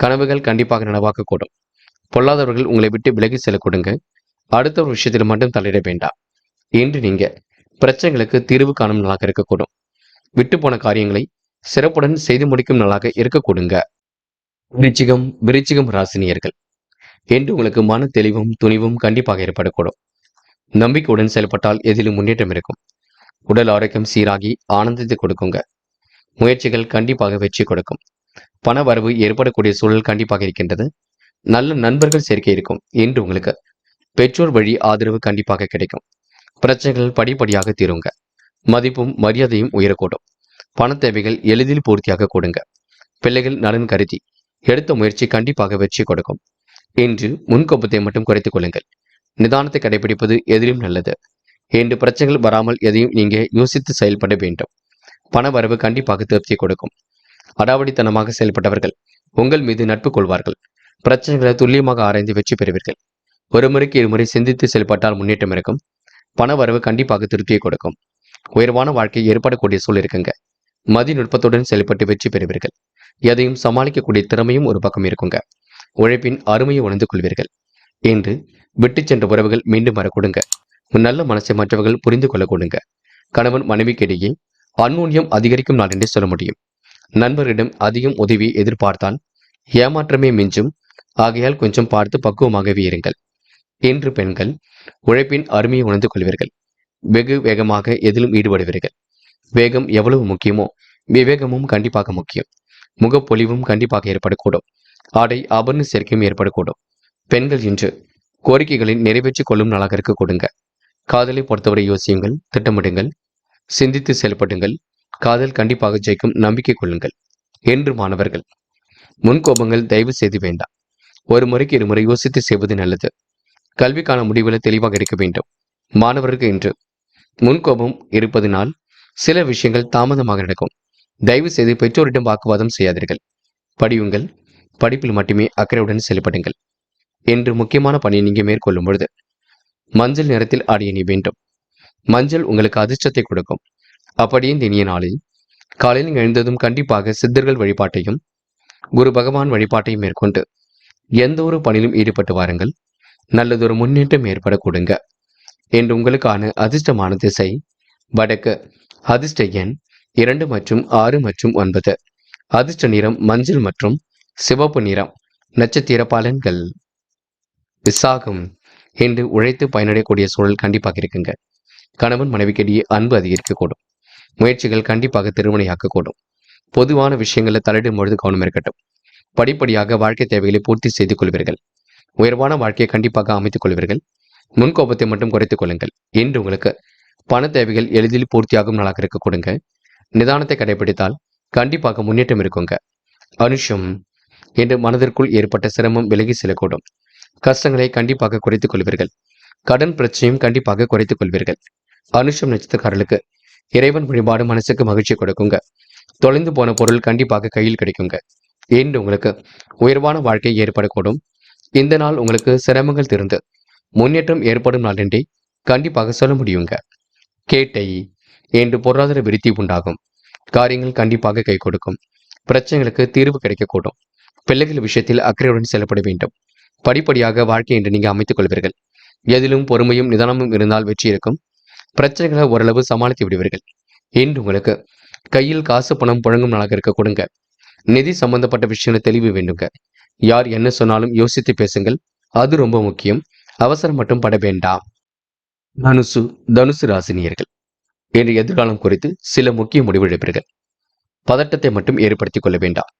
கனவுகள் கண்டிப்பாக நனவாக்கக்கூடும். பொல்லாதவர்கள் உங்களை விட்டு விலகி செல்ல கொடுங்க. அடுத்த ஒரு விஷயத்தில் மட்டும் தலையிட வேண்டாம். இன்று நீங்க பிரச்சனைகளுக்கு தீர்வு காணும் நாளாக இருக்கக்கூடும். விட்டு போன காரியங்களை சிறப்புடன் செய்து முடிக்கும் நாளாக இருக்கக்கூடுங்க. விருச்சிகம் ராசினியர்கள், என்று உங்களுக்கு மன தெளிவும் துணிவும் கண்டிப்பாக ஏற்படக்கூடும். நம்பிக்கையுடன் செயல்பட்டால் எதிலும் முன்னேற்றம் இருக்கும். உடல் ஆரோக்கியம் சீராகி ஆனந்தத்தை கொடுக்குங்க. முயற்சிகள் கண்டிப்பாக வெற்றி கொடுக்கும். பண வரவு ஏற்படக்கூடிய சூழல் கண்டிப்பாக இருக்கின்றது. நல்ல நண்பர்கள் சேர்க்கை இருக்கும். என்று உங்களுக்கு பெற்றோர் வழி ஆதரவு கண்டிப்பாக கிடைக்கும். பிரச்சனைகள் படிப்படியாக தீருங்க. மதிப்பும் மரியாதையும் உயரக்கூடும். பண தேவைகள் எளிதில் பூர்த்தியாக கொடுங்க. பிள்ளைகள் நலன் கருதி எடுத்த முயற்சி கண்டிப்பாக வெற்றி கொடுக்கும். இன்று முன்கோபத்தை மட்டும் குறைத்துக் கொள்ளுங்கள். நிதானத்தை கடைபிடிப்பது எதிலும் நல்லது. என்று பிரச்சனைகள் வராமல் எதையும் நீங்க யோசித்து செயல்பட வேண்டும். பண வரவு கண்டிப்பாக திருப்தியை கொடுக்கும். அடாவடித்தனமாக செயல்பட்டவர்கள் உங்கள் மீது நட்பு கொள்வார்கள். பிரச்சனைகளை துல்லியமாக ஆராய்ந்து வெற்றி பெறுவீர்கள். ஒரு முறைக்கு இருமுறை சிந்தித்து செயல்பட்டால் முன்னேற்றம் இருக்கும். பண வரவு கண்டிப்பாக திருப்தியை கொடுக்கும். உயர்வான வாழ்க்கை ஏற்படக்கூடிய சூழல் இருக்குங்க. மதிநுட்பத்துடன் செயல்பட்டு வெற்றி பெறுவீர்கள். எதையும் சமாளிக்கக்கூடிய திறமையும் ஒரு பக்கம் இருக்குங்க. உழைப்பின் அருமையை உணர்ந்து கொள்வீர்கள். என்று விட்டு சென்ற உறவுகள் மீண்டும் வரக்கூடுங்க. நல்ல மனசை மற்றவர்கள் புரிந்து கொள்ள கொடுங்க. கணவன் மனைவிக்கிடையே அந்யோன்யம் அதிகரிக்கும் நாள் என்றே சொல்ல முடியும். நண்பர்களிடம் அதிகம் உதவி எதிர்பார்த்தால் ஏமாற்றமே மிஞ்சும். ஆகையால் கொஞ்சம் பார்த்து பக்குவமாகவே இருங்கள். இன்று பெண்கள் உழைப்பின் அருமையை உணர்ந்து கொள்வீர்கள். வெகு வேகமாக எதிலும் ஈடுபடுவீர்கள். வேகம் எவ்வளவு முக்கியமோ விவேகமும் கண்டிப்பாக முக்கியம். முகப்பொலிவும் கண்டிப்பாக ஏற்படக்கூடும். ஆடை ஆபரண சேர்க்கையும் ஏற்படக்கூடும். பெண்கள் இன்று கோரிக்கைகளை நிறைவேற்றிக் கொள்ளும் நாளாக இருக்க கொடுங்க. காதலை பொறுத்தவரை யோசியுங்கள், திட்டமிடுங்கள், சிந்தித்து செயல்படுங்கள். காதல் கண்டிப்பாக ஜெயிக்கும், நம்பிக்கை கொள்ளுங்கள். என்று மாணவர்கள், முன்கோபங்கள் தயவு செய்து வேண்டாம். ஒரு முறைக்கு இருமுறை யோசித்து செய்வது நல்லது. கல்விக்கான முடிவுகளை தெளிவாக எடுக்க வேண்டும். மாணவருக்கு இன்று முன்கோபம் இருப்பதனால் சில விஷயங்கள் தாமதமாக நடக்கும். தயவு செய்து பெற்றோரிடம் வாக்குவாதம் செய்யாதீர்கள். படியுங்கள், படிப்பில் மட்டுமே அக்கறையுடன் செயல்படுங்கள். என்று முக்கியமான பணியை நீங்க மேற்கொள்ளும் பொழுது மஞ்சள் நிறத்தில் ஆடை அணி வேண்டும். மஞ்சள் உங்களுக்கு அதிர்ஷ்டத்தை கொடுக்கும். அப்படியே இந்த இனிய நாளில் காலையில் எழுந்ததும் கண்டிப்பாக சித்தர்கள் வழிபாட்டையும் குரு பகவான் வழிபாட்டையும் மேற்கொண்டு எந்த ஒரு பணியிலும் ஈடுபட்டு வாருங்கள். நல்லதொரு முன்னேற்றம் ஏற்பட கொடுங்க. என்று உங்களுக்கான அதிர்ஷ்டமான திசை வடக்கு. அதிர்ஷ்ட எண் 2 மற்றும் 6 மற்றும் 9. அதிர்ஷ்ட நிறம் மஞ்சள் மற்றும் சிவப்பு நிறம். நட்சத்திர பலன்கள். விசாகம். என்று உழைத்து பயனடையக்கூடிய சூழல் கண்டிப்பாக இருக்குங்க. கணவன் மனைவிக்கிடையே அன்பு அதிகரிக்கக்கூடும். முயற்சிகள் கண்டிப்பாக திருமணையாக்கக்கூடும். பொதுவான விஷயங்களில் தலையிடும் பொழுது கவனம் இருக்கட்டும். படிப்படியாக வாழ்க்கை தேவைகளை பூர்த்தி செய்து கொள்வீர்கள். உயர்வான வாழ்க்கையை கண்டிப்பாக அமைத்துக் கொள்வீர்கள். முன்கோபத்தை மட்டும் குறைத்துக் கொள்ளுங்கள். இன்று உங்களுக்கு பண தேவைகள் எளிதில் பூர்த்தியாகும் நாளாக இருக்க கொடுங்க. நிதானத்தை கடைபிடித்தால் கண்டிப்பாக முன்னேற்றம் இருக்குங்க. அனுஷம். என்று மனதிற்குள் ஏற்பட்ட சிரமம் விலகி செல்லக்கூடும். கஷ்டங்களை கண்டிப்பாக குறைத்துக் கொள்வீர்கள். கடன் பிரச்சனையும் கண்டிப்பாக குறைத்துக் கொள்வீர்கள். அனுஷம் நட்சத்திரக்காரர்களுக்கு இறைவன் வழிபாடு மனசுக்கு மகிழ்ச்சி கொடுக்குங்க. தொலைந்து போன பொருள் கண்டிப்பாக கையில் கிடைக்குங்க. இன்று உங்களுக்கு உயர்வான வாழ்க்கை ஏற்படக்கூடும். இந்த நாள் உங்களுக்கு சிரமங்கள் திருந்து முன்னேற்றம் ஏற்படும் நாள் என்றே கண்டிப்பாக சொல்ல முடியுங்க. கேட்டை. என்று பொருளாதார விருத்தி உண்டாகும். காரியங்கள் கண்டிப்பாக கை கொடுக்கும். பிரச்சனைகளுக்கு தீர்வு கிடைக்கக்கூடும். பிள்ளைகள் விஷயத்தில் அக்கறையுடன் செயல்பட வேண்டும். படிப்படியாக வாழ்க்கை என்று நீங்க அமைத்துக் கொள்வீர்கள். எதிலும் பொறுமையும் நிதானமும் இருந்தால் வெற்றி இருக்கும். பிரச்சனைகளை ஓரளவு சமாளித்து விடுவீர்கள். இன்று உங்களுக்கு கையில் காசு பணம் புழங்கும் நாளாக இருக்க கொடுங்க. நிதி சம்பந்தப்பட்ட விஷயங்களை தெளிவு வேண்டுங்க. யார் என்ன சொன்னாலும் யோசித்து பேசுங்கள். அது ரொம்ப முக்கியம். அவசரம் மட்டும் பட வேண்டாம். தனுசு. தனுசு ராசினியர்கள் என்று எதிர்காலம் குறித்து சில முக்கிய முடிவு எடுப்பீர்கள். பதட்டத்தை மட்டும் ஏற்படுத்திக் கொள்ள வேண்டாம்.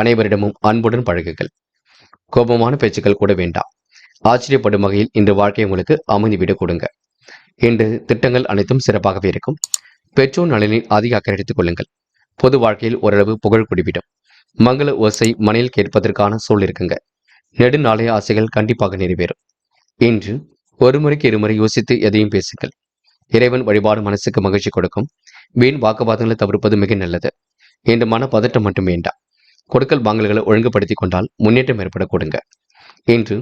அனைவரிடமும் அன்புடன் பழகுங்கள். கோபமான பேச்சுக்கள் கூட வேண்டாம். ஆச்சரியப்படும் வகையில் இன்று வாழ்க்கை உங்களுக்கு அமைதிவிடக் கொடுங்க. இன்று திட்டங்கள் அனைத்தும் சிறப்பாகவே இருக்கும். பெற்றோர் நலனில் அதிக அக்கறை எடுத்துக் கொள்ளுங்கள். பொது வாழ்க்கையில் ஓரளவு புகழ் குடிவிடும். மங்கள ஓசை மனையில் கேட்பதற்கான சூழல் இருக்குங்க. நெடுநாளைய ஆசைகள் கண்டிப்பாக நிறைவேறும். இன்று ஒரு முறைக்கு இருமுறை யோசித்து எதையும் பேசுங்கள். இறைவன் வழிபாடு மனசுக்கு மகிழ்ச்சி கொடுக்கும். வீண் வாக்குவாதங்களை தவிர்ப்பது மிக நல்லது. இன்று மன பதட்டம் மட்டும் வேண்டாம். கொடுக்கல் வாங்கல்களை ஒழுங்குபடுத்திக் கொண்டால் முன்னேற்றம் ஏற்பட கொடுங்க. இன்று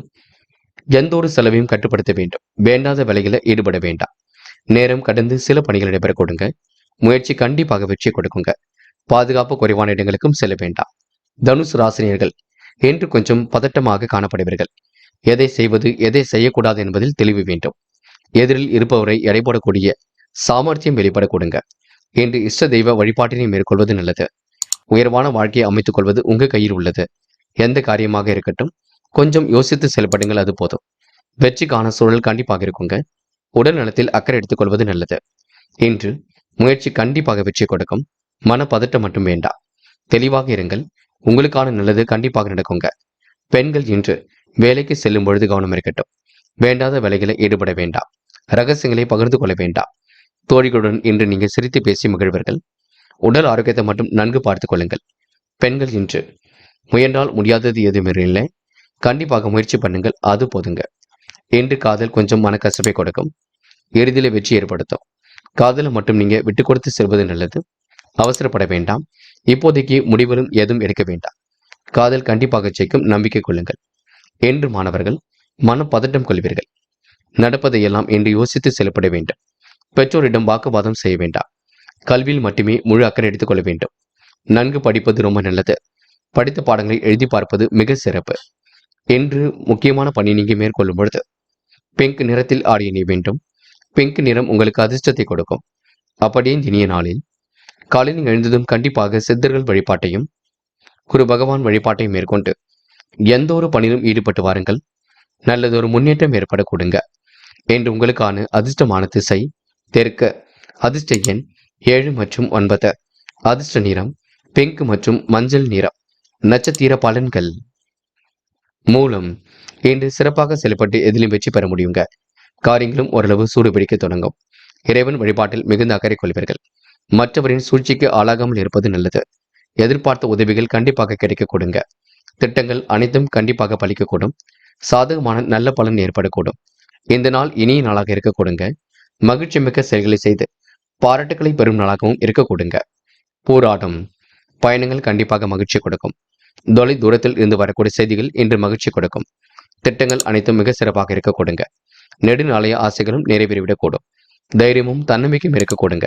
எந்த ஒரு செலவையும் கட்டுப்படுத்த வேண்டும். வேண்டாத வேலைகளை ஈடுபட வேண்டாம். நேரம் கடந்து சில பணிகள் நடைபெற கொடுங்க. முயற்சி கண்டிப்பாக வெற்றி கொடுக்குங்க. பாதுகாப்பு குறைவான இடங்களுக்கும் செல்ல வேண்டாம். தனுசு ராசினியர்கள் என்று கொஞ்சம் பதட்டமாக காணப்படுவீர்கள். எதை செய்வது எதை செய்யக்கூடாது என்பதில் தெளிவு வேண்டும். எதிரில் இருப்பவரை எடைபடக்கூடிய சாமர்த்தியம் வெளிப்பட கொடுங்க. என்று இஷ்ட தெய்வ வழிபாட்டினை மேற்கொள்வது நல்லது. உயர்வான வாழ்க்கையை அமைத்துக் கொள்வது உங்க கையில் உள்ளது. எந்த காரியமாக இருக்கட்டும் கொஞ்சம் யோசித்து செயல்படுங்கள், அது போதும். வெற்றிக்கான சூழல் கண்டிப்பாக இருக்குங்க. உடல் நலத்தில் அக்கறை எடுத்துக் கொள்வது நல்லது. இன்று முயற்சி கண்டிப்பாக வெற்றி கொடுக்கும். மன பதட்டம் மட்டும் வேண்டாம். தெளிவாக இருங்கள். உங்களுக்கான நல்லது கண்டிப்பாக நடக்குங்க. பெண்கள் இன்று வேலைக்கு செல்லும் பொழுது கவனம் இருக்கட்டும். வேண்டாத வேலைகளை ஈடுபட வேண்டாம். ரகசியங்களை பகிர்ந்து கொள்ள வேண்டாம். தோழிகளுடன் இன்று நீங்க சிரித்து பேசி மகிழ்வர்கள். உடல் ஆரோக்கியத்தை மட்டும் நன்கு பார்த்துக் கொள்ளுங்கள். பெண்கள் இன்று முயன்றால் முடியாதது எதுவும் இல்லை. கண்டிப்பாக முயற்சி பண்ணுங்கள், அது போதுங்க. இன்று காதல் கொஞ்சம் மனக்கசப்பை கொடுக்கும். இறுதியில வெற்றி ஏற்படுத்தும். காதலை மட்டும் நீங்க விட்டு கொடுத்து செல்வது நல்லது. அவசரப்பட வேண்டாம். இப்போதைக்கு முடிவுகளும் ஏதும் எடுக்க வேண்டாம். காதல் கண்டிப்பாக ஜெயிக்கும், நம்பிக்கை கொள்ளுங்கள். என்று மாணவர்கள் மனப்பதட்டம் கொள்வீர்கள். நடப்பதையெல்லாம் என்று யோசித்து செயல்பட வேண்டும். பெற்றோரிடம் வாக்குவாதம் செய்ய வேண்டாம். கல்வியில் மட்டுமே முழு அக்கறை எடுத்துக் கொள்ள வேண்டும். நன்கு படிப்பது ரொம்ப நல்லது. படித்த பாடங்களை எழுதி பார்ப்பது மிக சிறப்பு. என்று முக்கியமான பணி நீங்க மேற்கொள்ளும் பொழுது பிங்க் நிறத்தில் ஆடை அணிய வேண்டும். பிங்க் நிறம் உங்களுக்கு அதிர்ஷ்டத்தை கொடுக்கும். அப்படியே இனிய நாளில் காலையில் எழுந்ததும் கண்டிப்பாக சித்தர்கள் வழிபாட்டையும் குரு பகவான் வழிபாட்டையும் மேற்கொண்டு எந்த ஒரு பணியிலும் ஈடுபட்டு வாருங்கள். நல்லதொரு முன்னேற்றம் ஏற்பட கொடுங்க. என்று உங்களுக்கான அதிர்ஷ்டமான திசை தெற்கு. அதிர்ஷ்ட எண் 7 மற்றும் 9. அதிர்ஷ்ட நிறம் பிங்க் மற்றும் மஞ்சள் நிறம். நட்சத்திர பலன்கள். மூலம். இன்று சிறப்பாக செயல்பட்டு எதிலும் வெற்றி பெற முடியுங்க. காரியங்களும் ஓரளவு சூடு பிடிக்க தொடங்கும். இறைவன் வழிபாட்டில் மிகுந்த அக்கறை கொள்வீர்கள். மற்றவரின் சூழ்ச்சிக்கு ஆளாகாமல் இருப்பது நல்லது. எதிர்பார்த்த உதவிகள் கண்டிப்பாக கிடைக்க கொடுங்க. திட்டங்கள் அனைத்தும் கண்டிப்பாக பலிக்கக்கூடும். சாதகமான நல்ல பலன் ஏற்படக்கூடும். இந்த நாள் இனிய நாளாக இருக்க கொடுங்க. மகிழ்ச்சி மிக்க செயல்களை செய்து பாராட்டுக்களை பெறும் நாளாகவும் இருக்க கொடுங்க. போராடும். பயணங்கள் கண்டிப்பாக மகிழ்ச்சி கொடுக்கும். தொலை தூரத்தில் இருந்து வரக்கூடிய செய்திகள் இன்று மகிழ்ச்சி கொடுக்கும். திட்டங்கள் அனைத்தும் மிக சிறப்பாக இருக்க கொடுங்க. நெடுநாளைய ஆசைகளும் நிறைவேறிவிடக்கூடும். தைரியமும் தன்னம்பிக்கையும் இருக்க கொடுங்க.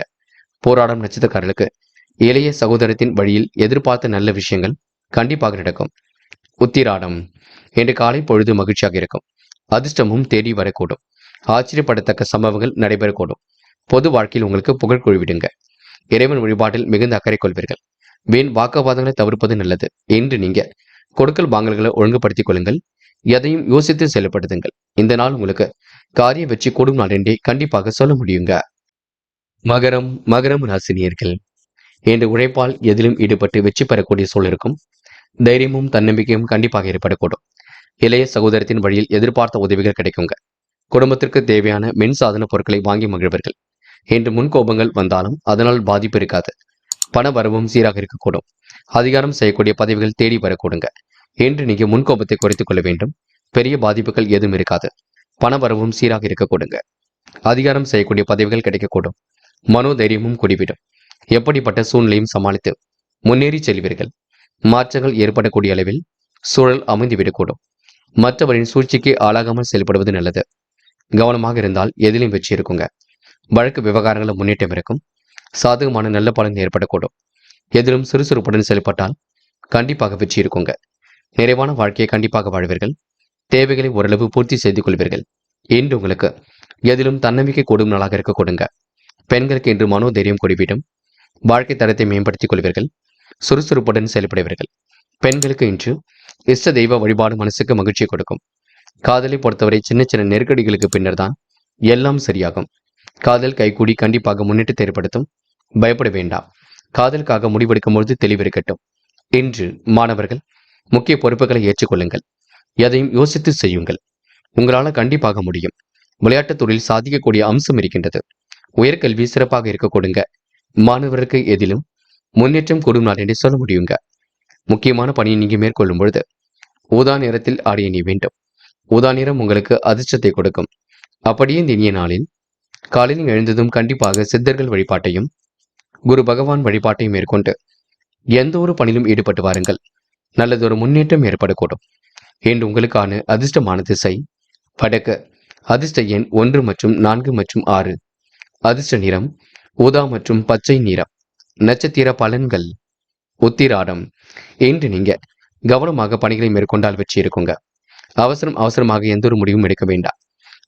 போராடும் நட்சத்திரக்காரர்களுக்கு இளைய சகோதரத்தின் வழியில் எதிர்பார்த்த நல்ல விஷயங்கள் கண்டிப்பாக நடக்கும். உத்திராடம். இன்று காலை பொழுது மகிழ்ச்சியாக இருக்கும். அதிர்ஷ்டமும் தேடி வரக்கூடும். ஆச்சரியப்படத்தக்க சம்பவங்கள் நடைபெறக்கூடும். பொது வாழ்க்கையில் உங்களுக்கு புகழ் குழுவிடுங்க. இறைவன் வழிபாட்டில் மிகுந்த அக்கறை கொள்வீர்கள். வீண் வாக்குவாதங்களை தவிர்ப்பது நல்லது. இன்று நீங்க கொடுக்கல் வாங்கல்களை ஒழுங்குபடுத்திக் கொள்ளுங்கள். எதையும் யோசித்து செயல்படுத்துங்கள். இந்த நாள் உங்களுக்கு காரிய வெற்றி கூடும் நாள் என்றே கண்டிப்பாக சொல்ல முடியுங்க. மகரம் ராசினியர்கள். இன்று உழைப்பால் எதிலும் ஈடுபட்டு வெற்றி பெறக்கூடிய சூழல் இருக்கும். தைரியமும் தன்னம்பிக்கையும் கண்டிப்பாக ஏற்படக்கூடும். இளைய சகோதரத்தின் வழியில் எதிர்பார்த்த உதவிகள் கிடைக்குங்க. குடும்பத்திற்கு தேவையான மின்சாதன பொருட்களை வாங்கி மகிழ்வர்கள். இன்று முன்கோபங்கள் வந்தாலும் அதனால் பாதிப்பு இருக்காது. பண வரவும் சீராக இருக்கக்கூடும். அதிகாரம் செய்யக்கூடிய பதவிகள் தேடி வரக்கூடுங்க. இன்று நீங்க முன்கோபத்தை குறைத்துக் கொள்ள வேண்டும். பெரிய பாதிப்புகள் எதுவும் இருக்காது. பண வரவும் சீராக இருக்கக்கூடுங்க. அதிகாரம் செய்யக்கூடிய பதவிகள் கிடைக்கக்கூடும். மனோதைரியமும் குடிவிடும். எப்படிப்பட்ட சூழ்நிலையும் சமாளித்து முன்னேறி செல்வீர்கள். மாற்றங்கள் ஏற்படக்கூடிய அளவில் சூழல் அமைந்துவிடக்கூடும். மற்றவரின் சூழ்ச்சிக்கு ஆளாகாமல் செயல்படுவது நல்லது. கவனமாக இருந்தால் எதிலும் வெற்றி இருக்குங்க. வழக்கு விவகாரங்களில் முன்னேற்றம் இருக்கும். சாதகமான நல்ல பலன் ஏற்படக்கூடும். எதிலும் சுறுசுறுப்புடன் செயல்பட்டால் கண்டிப்பாக வெற்றி இருக்குங்க. நிறைவான வாழ்க்கையை கண்டிப்பாக வாழ்வீர்கள். தேவைகளை ஓரளவு பூர்த்தி செய்து கொள்வீர்கள். இன்று உங்களுக்கு எதிலும் தன்னம்பிக்கை கூடும் நாளாக இருக்க கொடுங்க. பெண்களுக்கு இன்று மனோதைரியம் கூடிவிடும். வாழ்க்கை தரத்தை மேம்படுத்திக் கொள்வீர்கள். சுறுசுறுப்புடன் செயல்படுவீர்கள். பெண்களுக்கு இன்று இஷ்ட தெய்வ வழிபாடு மனசுக்கு மகிழ்ச்சியை கொடுக்கும். காதலை பொறுத்தவரை சின்ன சின்ன நெருக்கடிகளுக்கு பின்னர் தான் எல்லாம் சரியாகும். காதல் கைகூடி கண்டிப்பாக முன்னேற்றத்தை ஏற்படுத்தும். பயப்பட வேண்டாம். காதலுக்காக முடிவெடுக்கும் பொழுது தெளிவிருக்கட்டும். இன்று மாணவர்கள் முக்கிய பொறுப்புகளை ஏற்றுக்கொள்ளுங்கள். எதையும் யோசித்து செய்யுங்கள். உங்களால் கண்டிப்பாக முடியும். விளையாட்டுத் துறையில் சாதிக்கக்கூடிய அம்சம் இருக்கின்றது. உயர்கல்வி சிறப்பாக இருக்க கொடுங்க. மாணவருக்கு எதிலும் முன்னேற்றம் கூடும் நாள் என்று சொல்ல முடியுங்க. முக்கியமான பணியை நீங்க மேற்கொள்ளும் பொழுது ஊதா நிறத்தில் ஆடைய நீ வேண்டும். ஊதா நிறம் உங்களுக்கு அதிர்ஷ்டத்தை கொடுக்கும். அப்படியே இந்த இனிய நாளில் காலையில் எழுந்ததும் கண்டிப்பாக சித்தர்கள் வழிபாட்டையும் குரு பகவான் வழிபாட்டையும் மேற்கொண்டு எந்த ஒரு பணியிலும் ஈடுபட்டு வாருங்கள். நல்லதொரு முன்னேற்றம் ஏற்படக்கூடும். இன்று உங்களுக்கான அதிர்ஷ்டமான திசை வடக்கு. அதிர்ஷ்ட எண் 1 மற்றும் 4 மற்றும் 6. அதிர்ஷ்ட நிறம் ஊதா மற்றும் பச்சை நிறம். நட்சத்திர பலன்கள். உத்திராடம். இன்று நீங்க கவனமாக பணிகளை மேற்கொண்டால் வெற்றி இருக்குங்க. அவசரமாக எந்த ஒரு முடிவும் எடுக்க வேண்டாம்.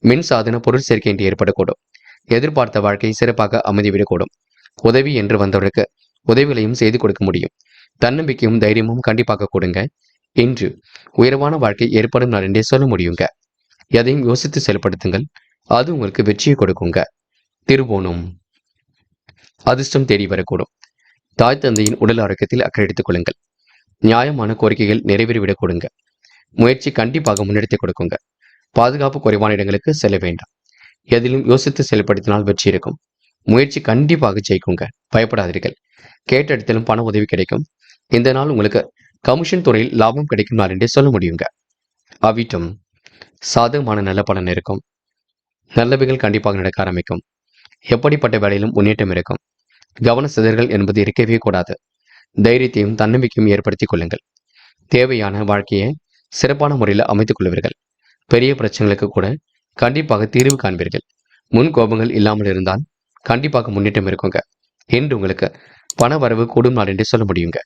மின் சாதன பொருள் சேர்க்கை என்று ஏற்படக்கூடும். எதிர்பார்த்த வாழ்க்கை சிறப்பாக அமைதிவிடக்கூடும். உதவி என்று வந்தவர்களுக்கு உதவிகளையும் செய்து கொடுக்க முடியும். தன்னம்பிக்கையும் தைரியமும் கண்டிப்பாக கொடுங்க. இன்று உயர்வான வாழ்க்கை ஏற்படும் நாள் என்றே சொல்ல முடியுங்க. எதையும் யோசித்து செயல்படுத்துங்கள். அது உங்களுக்கு வெற்றியை கொடுக்குங்க. திருவோணம். அதிர்ஷ்டம் தேடி வரக்கூடும். தாய் தந்தையின் உடல் ஆரோக்கியத்தில் அக்கறை எடுத்துக் கொள்ளுங்கள். நியாயமான கோரிக்கைகள் நிறைவேறிவிடக் கொடுங்க. முயற்சி கண்டிப்பாக முன்னெடுத்து கொடுக்குங்க. பாதுகாப்பு குறைவான இடங்களுக்கு செல்ல வேண்டாம். எதிலும் யோசித்து செயல்படுத்தினால் வெற்றி இருக்கும். முயற்சி கண்டிப்பாக ஜெயிக்குங்க. பயப்படாதீர்கள். கேட்ட இடத்திலும் பண உதவி கிடைக்கும். இந்த நாள் உங்களுக்கு கமிஷன் துறையில் லாபம் கிடைக்கும் நாள் என்றே சொல்ல முடியுங்க. அவிட்டம். சாதகமான நல்ல பலன் இருக்கும். நல்லவைகள் கண்டிப்பாக நடக்க ஆரம்பிக்கும். எப்படிப்பட்ட வேலையிலும் முன்னேற்றம் இருக்கும். கவன சிதறல் என்பது இருக்கவே கூடாது. தைரியத்தையும் தன்னம்பிக்கையும் ஏற்படுத்திக் கொள்ளுங்கள். தேவையான வாழ்க்கையை சிறப்பான முறையில் அமைத்துக் கொள்வீர்கள். பெரிய பிரச்சனைகளுக்கு கூட கண்டிப்பாக தீர்வு காண்பீர்கள். முன் கோபங்கள் இல்லாமல் இருந்தால் கண்டிப்பாக முன்னேற்றம் இருக்குங்க. என்று உங்களுக்கு பண வரவு கூடும் நாள் என்று சொல்ல முடியுங்க.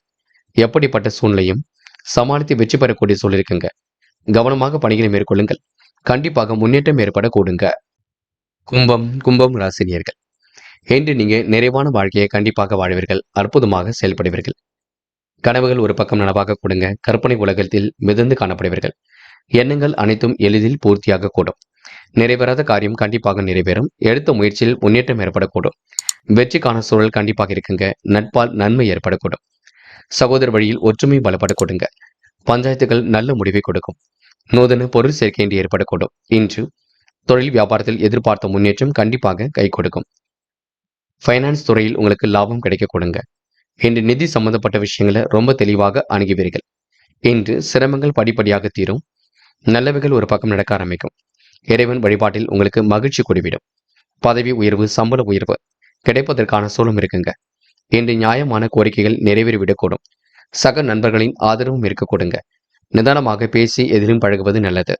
எப்படிப்பட்ட சூழ்நிலையும் சமாளித்து வெற்றி பெறக்கூடிய சூழல் இருக்குங்க. கவனமாக பணிகளை மேற்கொள்ளுங்கள். கண்டிப்பாக முன்னேற்றம் ஏற்பட கூடுங்க. கும்பம் ராசினியர்கள். இன்று நீங்க நிறைவான வாழ்க்கையை கண்டிப்பாக வாழ்வீர்கள். அற்புதமாக செயல்படுவீர்கள். கனவுகள் ஒரு பக்கம் நனவாக கொடுங்க. கற்பனை உலகத்தில் மிதந்து காணப்படுவீர்கள். எண்ணங்கள் அனைத்தும் எளிதில் பூர்த்தியாக கூடும். நிறைவேறாத காரியம் கண்டிப்பாக நிறைவேறும். எடுத்த முயற்சியில் முன்னேற்றம் ஏற்படக்கூடும். வெற்றிக்கான சூழல் கண்டிப்பாக இருக்குங்க. நட்பால் நன்மை ஏற்படக்கூடும். சகோதர வழியில் ஒற்றுமை பலப்படக்கூடுங்க. பஞ்சாயத்துகள் நல்ல முடிவை கொடுக்கும். நூதன பொருள் சேர்க்கை என்று ஏற்படக்கூடும். இன்று தொழில் வியாபாரத்தில் எதிர்பார்த்த முன்னேற்றம் கண்டிப்பாக கை கொடுக்கும். ஃபைனான்ஸ் துறையில் உங்களுக்கு லாபம் கிடைக்க கொடுங்க. இன்று நிதி சம்பந்தப்பட்ட விஷயங்களை ரொம்ப தெளிவாக அணுகுவீர்கள். இன்று சிரமங்கள் படிப்படியாக தீரும். நல்லவைகள் ஒரு பக்கம் நடக்க ஆரம்பிக்கும். இறைவன் வழிபாட்டில் உங்களுக்கு மகிழ்ச்சி கூடிவிடும். பதவி உயர்வு, சம்பள உயர்வு கிடைப்பதற்கான சூழலும் இருக்குங்க. இன்று நியாயமான கோரிக்கைகள் நிறைவேறிவிடக்கூடும். சக நண்பர்களின் ஆதரவும் இருக்க கொடுங்க. நிதானமாக பேசி எதிலும் பழகுவது நல்லது.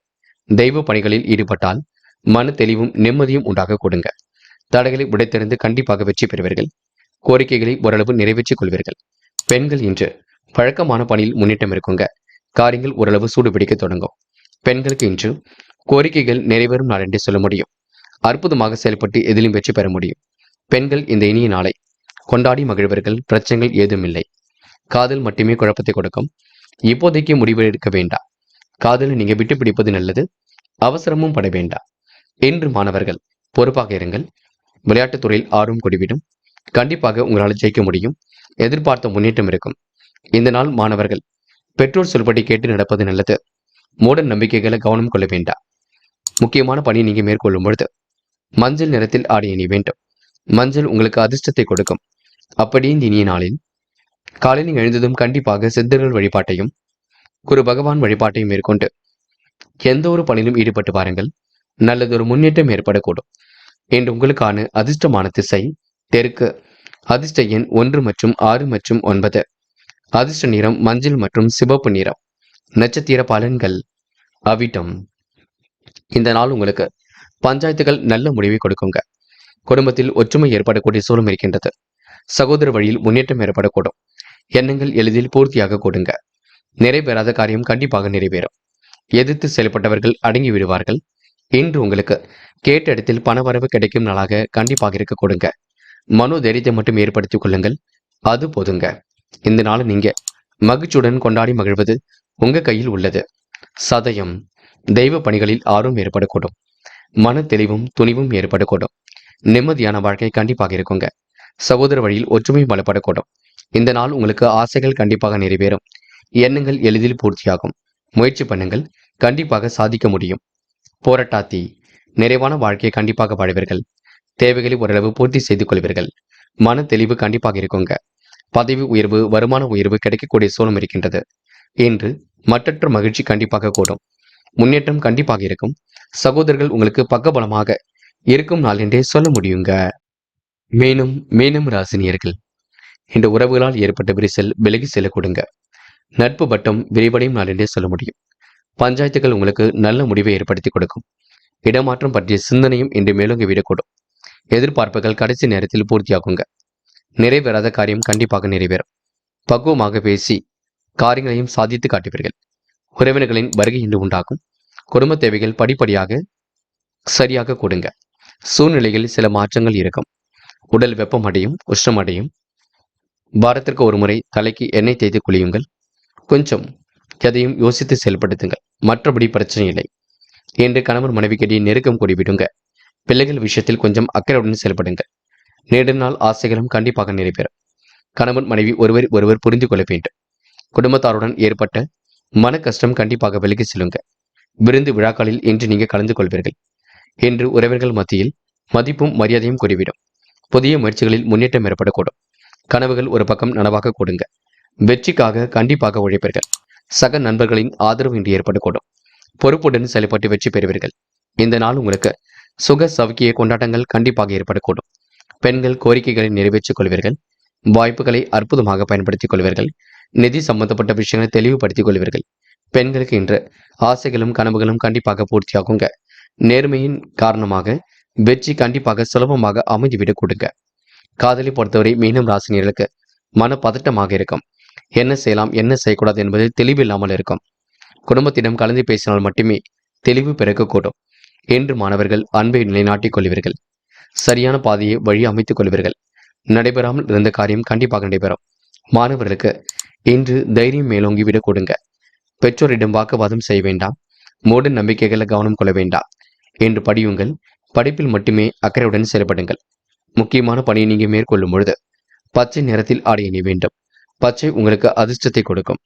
தெய்வ பணிகளில் ஈடுபட்டால் மன தெளிவும் நிம்மதியும் உண்டாக கொடுங்க. தடைகளை உடைத்தெறிந்து கண்டிப்பாக வெற்றி பெறுவீர்கள். கோரிக்கைகளை ஓரளவு நிறைவேற்றிக் கொள்வீர்கள். பெண்கள் இன்று பழக்கமான பணியில் முன்னேற்றம் இருக்குங்க. காரியங்கள் ஓரளவு சூடுபிடிக்க தொடங்கும். பெண்களுக்கு இன்று கோரிக்கைகள் நிறைவேறும் நாள் என்றே சொல்ல முடியும். அற்புதமாக செயல்பட்டு எதிலும் வெற்றி பெற முடியும். பெண்கள் இந்த இனிய நாளை கொண்டாடி மகிழ்வர்கள். பிரச்சனைகள் ஏதும் இல்லை. காதல் மட்டுமே குழப்பத்தை கொடுக்கும். இப்போதைக்கு முடிவு எடுக்க வேண்டாம். காதலை நீங்க விட்டு பிடிப்பது நல்லது. அவசரமும் பட வேண்டாம். இன்று மாணவர்கள் பொறுப்பாக இருங்கள். விளையாட்டுத் துறையில் ஆர்வம் கொடிவிடும். கண்டிப்பாக உங்களால் ஜெயிக்க முடியும். எதிர்பார்த்த முன்னேற்றம் இருக்கும். இந்த நாள் மாணவர்கள் பெற்றோர் சொல்படி கேட்டு நடப்பது நல்லது. மூட நம்பிக்கைகளை கவனம் கொள்ள வேண்டாம். முக்கியமான பணி நீங்க மேற்கொள்ளும் பொழுது மஞ்சள் நிறத்தில் ஆடை அணிய வேண்டும். மஞ்சள் உங்களுக்கு அதிர்ஷ்டத்தை கொடுக்கும். அப்படியே இந்த இனிய நாளில் காலையில் எழுந்ததும் கண்டிப்பாக சித்தர்கள் வழிபாட்டையும் குரு பகவான் வழிபாட்டையும் மேற்கொண்டு எந்த ஒரு பணியிலும் ஈடுபட்டு பாருங்கள். நல்லதொரு முன்னேற்றம் ஏற்படக்கூடும். இன்று உங்களுக்கான அதிர்ஷ்டமான திசை தெற்கு. அதிர்ஷ்ட எண் 1 மற்றும் 6 மற்றும் 9. அதிர்ஷ்ட நிறம் மஞ்சள் மற்றும் சிவப்பு நிறம். நட்சத்திர பலன்கள். அவிட்டம். இந்த நாள் உங்களுக்கு பஞ்சாயத்துகள் நல்ல முடிவை கொடுக்குங்க. குடும்பத்தில் ஒற்றுமை ஏற்படக்கூடிய சூழல் இருக்கின்றது. சகோதர வழியில் முன்னேற்றம் ஏற்படக்கூடும். எண்ணங்கள் எளிதில் பூர்த்தியாக கொடுங்க. நிறைவேறாத காரியம் கண்டிப்பாக நிறைவேறும். எதிர்த்து செயல்பட்டவர்கள் அடங்கி விடுவார்கள். இன்று உங்களுக்கு கேட்ட இடத்தில் பணவரவு கிடைக்கும் நாளாக கண்டிப்பாக இருக்க கொடுங்க. மனோ தைரியத்தை மட்டும் ஏற்படுத்திக் கொள்ளுங்கள். அது போதுங்க. இந்த நாளை நீங்க மகிழ்ச்சியுடன் கொண்டாடி மகிழ்வது உங்க கையில் உள்ளது. சதயம். தெய்வ பணிகளில் ஆர்வம் ஏற்படக்கூடும். மன தெளிவும் துணிவும் ஏற்படக்கூடும். நிம்மதியான வாழ்க்கை கண்டிப்பாக இருக்குங்க. சகோதர வழியில் ஒற்றுமை பலப்படக்கூடும். இந்த நாள் உங்களுக்கு ஆசைகள் கண்டிப்பாக நிறைவேறும். எண்ணங்கள் எளிதில் பூர்த்தியாகும். முயற்சி பண்ணுங்கள். கண்டிப்பாக சாதிக்க முடியும். போராட்டாத்தி. நிறைவான வாழ்க்கையை கண்டிப்பாக வாழ்வீர்கள். தேவைகளை ஓரளவு பூர்த்தி செய்து கொள்வீர்கள். மன தெளிவு கண்டிப்பாக இருக்குங்க. பதவி உயர்வு, வருமான உயர்வு கிடைக்கக்கூடிய சூழல் இருக்கின்றது. இன்று மற்றற்ற மகிழ்ச்சி கண்டிப்பாக கூடும். முன்னேற்றம் கண்டிப்பாக இருக்கும். சகோதரர்கள் உங்களுக்கு பக்கபலமாக இருக்கும் நாள் என்றே சொல்ல முடியுங்க. மீனம் ராசினியர்கள் இந்த உறவுகளால் ஏற்பட்ட விரிசல் விலகி செல்ல கொடுங்க. நட்பு வட்டம் விரிவடையும் நாள் என்றே சொல்ல முடியும். பஞ்சாயத்துகள் உங்களுக்கு நல்ல முடிவை ஏற்படுத்தி கொடுக்கும். இடமாற்றம் பற்றிய சிந்தனையும் இன்று மேலோங்கி விடக்கூடும். எதிர்பார்ப்புகள் கடைசி நேரத்தில் பூர்த்தியாகுங்க. நிறைவேறாத காரியம் கண்டிப்பாக நிறைவேறும். பக்குவமாக பேசி காரியங்களையும் சாதித்து காட்டுவீர்கள். உறவினர்களின் வருகை இன்று உண்டாகும். குடும்ப தேவைகள் படிப்படியாக சரியாக கொடுங்க. சூழ்நிலையில் சில மாற்றங்கள் இருக்கும். உடல் வெப்பம் அடையும், உஷ்ணம் அடையும். வாரத்திற்கு ஒரு முறை தலைக்கு எண்ணெய் தேய்த்து குளியுங்கள். கொஞ்சம் எதையும் யோசித்து செயல்படுத்துங்கள். மற்றபடி பிரச்சனை இல்லை. இன்று கணவன் மனைவிக்கிடையே நெருக்கம் கூடிவிடுங்க. பிள்ளைகள் விஷயத்தில் கொஞ்சம் அக்கறையுடன் செயல்படுங்கள். நீண்ட நாள் ஆசைகளும் கண்டிப்பாக நிறைவேறும். கணவன் மனைவி ஒருவர் புரிந்து கொள்ள வேண்டும். குடும்பத்தாருடன் ஏற்பட்ட மன கஷ்டம் கண்டிப்பாக விலகி செல்லுங்க. விருந்து விழாக்களில் இன்று நீங்க கலந்து கொள்வீர்கள். இன்று உறவினர்கள் மத்தியில் மதிப்பும் மரியாதையும் கூடிவிடும். புதிய முயற்சிகளில் முன்னேற்றம் ஏற்படக்கூடும். கனவுகள் ஒரு பக்கம் நனவாக கொடுங்க. வெற்றிக்காக கண்டிப்பாக உழைப்பீர்கள். சக நண்பர்களின் ஆதரவு இன்று ஏற்படக்கூடும். பொறுப்புடன் செயல்பட்டு வெற்றி பெறுவீர்கள். இந்த நாள் உங்களுக்கு சுக சவுக்கிய கொண்டாட்டங்கள் கண்டிப்பாக ஏற்படக்கூடும். பெண்கள் கோரிக்கைகளை நிறைவேற்றிக் கொள்வீர்கள். வாய்ப்புகளை அற்புதமாக பயன்படுத்திக் கொள்வீர்கள். நிதி சம்பந்தப்பட்ட விஷயங்களை தெளிவுபடுத்திக் கொள்வீர்கள். பெண்களுக்கு இன்று ஆசைகளும் கனவுகளும் கண்டிப்பாக பூர்த்தியாகுங்க. நேர்மையின் காரணமாக வெற்றி கண்டிப்பாக சுலபமாக அமைந்துவிடக் கொடுங்க. காதலை பொறுத்தவரை மீனம் ராசினியர்களுக்கு மன பதட்டமாக இருக்கும். என்ன செய்யலாம் என்ன செய்யக்கூடாது என்பதில் தெளிவில்லாமல் இருக்கும். குடும்பத்திடம் கலந்து பேசினால் மட்டுமே தெளிவு பிறக்கக்கூடும். இன்று மாணவர்கள் அன்பை நிலைநாட்டிக் கொள்வீர்கள். சரியான பாதையை வழி அமைத்துக் கொள்வீர்கள். நடைபெறாமல் இருந்த காரியம் கண்டிப்பாக நடைபெறும். மாணவர்களுக்கு இன்று தைரியம் மேலோங்கி விடக் கொடுங்க. பெற்றோரிடம் வாக்குவாதம் செய்ய வேண்டாம். மூட நம்பிக்கைகளை கவனம் கொள்ள வேண்டாம். என்று படியுங்கள். படிப்பில் மட்டுமே அக்கறையுடன் செயல்படுங்கள். முக்கியமான பணியை நீங்க மேற்கொள்ளும் பொழுது பச்சை நிறத்தில் ஆடை அணிய வேண்டும். பச்சை உங்களுக்கு அதிர்ஷ்டத்தை கொடுக்கும்.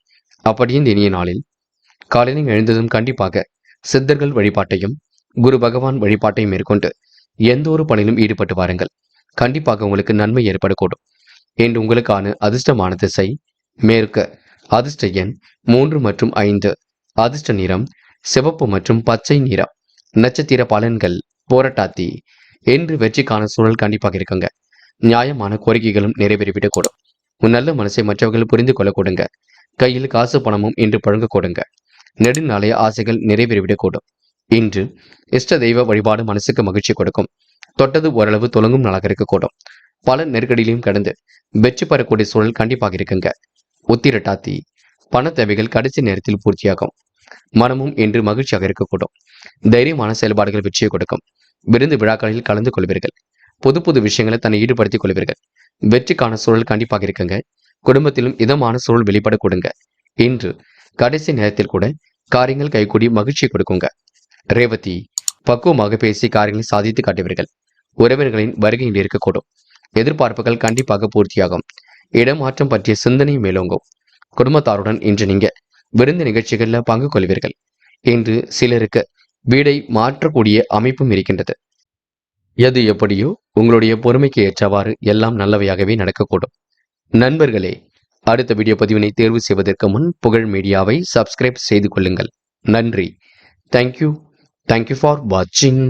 அப்படியே இந்த இனிய நாளில் காலையில் எழுந்ததும் கண்டிப்பாக சித்தர்கள் வழிபாட்டையும் குரு பகவான் வழிபாட்டையும் மேற்கொண்டு எந்த ஒரு பணியிலும் ஈடுபட்டு வாருங்கள். கண்டிப்பாக உங்களுக்கு நன்மை ஏற்படக்கூடும். என்று உங்களுக்கான அதிர்ஷ்டமான திசை மேற்கு. அதிர்ஷ்ட எண் 3 மற்றும் 5. அதிர்ஷ்ட நிறம் சிவப்பு மற்றும் பச்சை நிறம். நட்சத்திர பலன்கள் போராட்டாத்தி. என்று வெற்றிக்கான சூழல் கண்டிப்பாக இருக்குங்க. நியாயமான கோரிக்கைகளும் நிறைவேறிவிடக் கூடும். உன் நல்ல மனசை மற்றவர்கள் புரிந்து கொள்ள கொடுங்க. கையில் காசு பணமும் இன்று பழங்க கொடுங்க. நெடுநாளைய ஆசைகள் நிறைவேறிவிடக்கூடும். இன்று இஷ்ட தெய்வ வழிபாடு மனசுக்கு மகிழ்ச்சி கொடுக்கும். தொட்டது ஓரளவு துலங்கும் நாளாக இருக்கக்கூடும். பல நெருக்கடியிலையும் கடந்து வெற்றி பெறக்கூடிய சூழல் கண்டிப்பாக இருக்குங்க. உத்திரட்டாத்தி. பண தேவைகள் கடைசி நேரத்தில் பூர்த்தியாகும். மனமும் இன்று மகிழ்ச்சியாக இருக்கக்கூடும். தைரியமான செயல்பாடுகள் வெற்றியை கொடுக்கும். விருந்து விழாக்களில் கலந்து கொள்வீர்கள். புது புது விஷயங்களை தன்னை ஈடுபடுத்திக் கொள்வீர்கள். வெற்றிக்கான சூழல் கண்டிப்பாக இருக்குங்க. குடும்பத்திலும் இதமான சூழல் வெளிப்பட கொடுங்க. இன்று கடைசி நேரத்தில் கூட காரியங்கள் கைகூடி மகிழ்ச்சியை கொடுக்குங்க. ரேவதி. பக்குவமாக பேசி காரியங்களை சாதித்து காட்டுவீர்கள். உறவினர்களின் வருகையில் இருக்கக்கூடும். எதிர்பார்ப்புகள் கண்டிப்பாக பூர்த்தியாகும். இடமாற்றம் பற்றிய சிந்தனை மேலோங்கும். குடும்பத்தாருடன் இன்று நீங்க விருந்து நிகழ்ச்சிகளில் பங்கு கொள்வீர்கள். இன்று சிலருக்கு வீடை மாற்றக்கூடிய அமைப்பும் இருக்கின்றது. எது எப்படியோ உங்களுடைய பொறுமைக்கு ஏற்றவாறு எல்லாம் நல்லவையாகவே நடக்கக்கூடும். நண்பர்களே, அடுத்த வீடியோ பதிவினை தேர்வு செய்வதற்கு முன் புகழ் மீடியாவை சப்ஸ்கிரைப் செய்து கொள்ளுங்கள். நன்றி. தேங்க்யூ ஃபார் வாட்சிங்.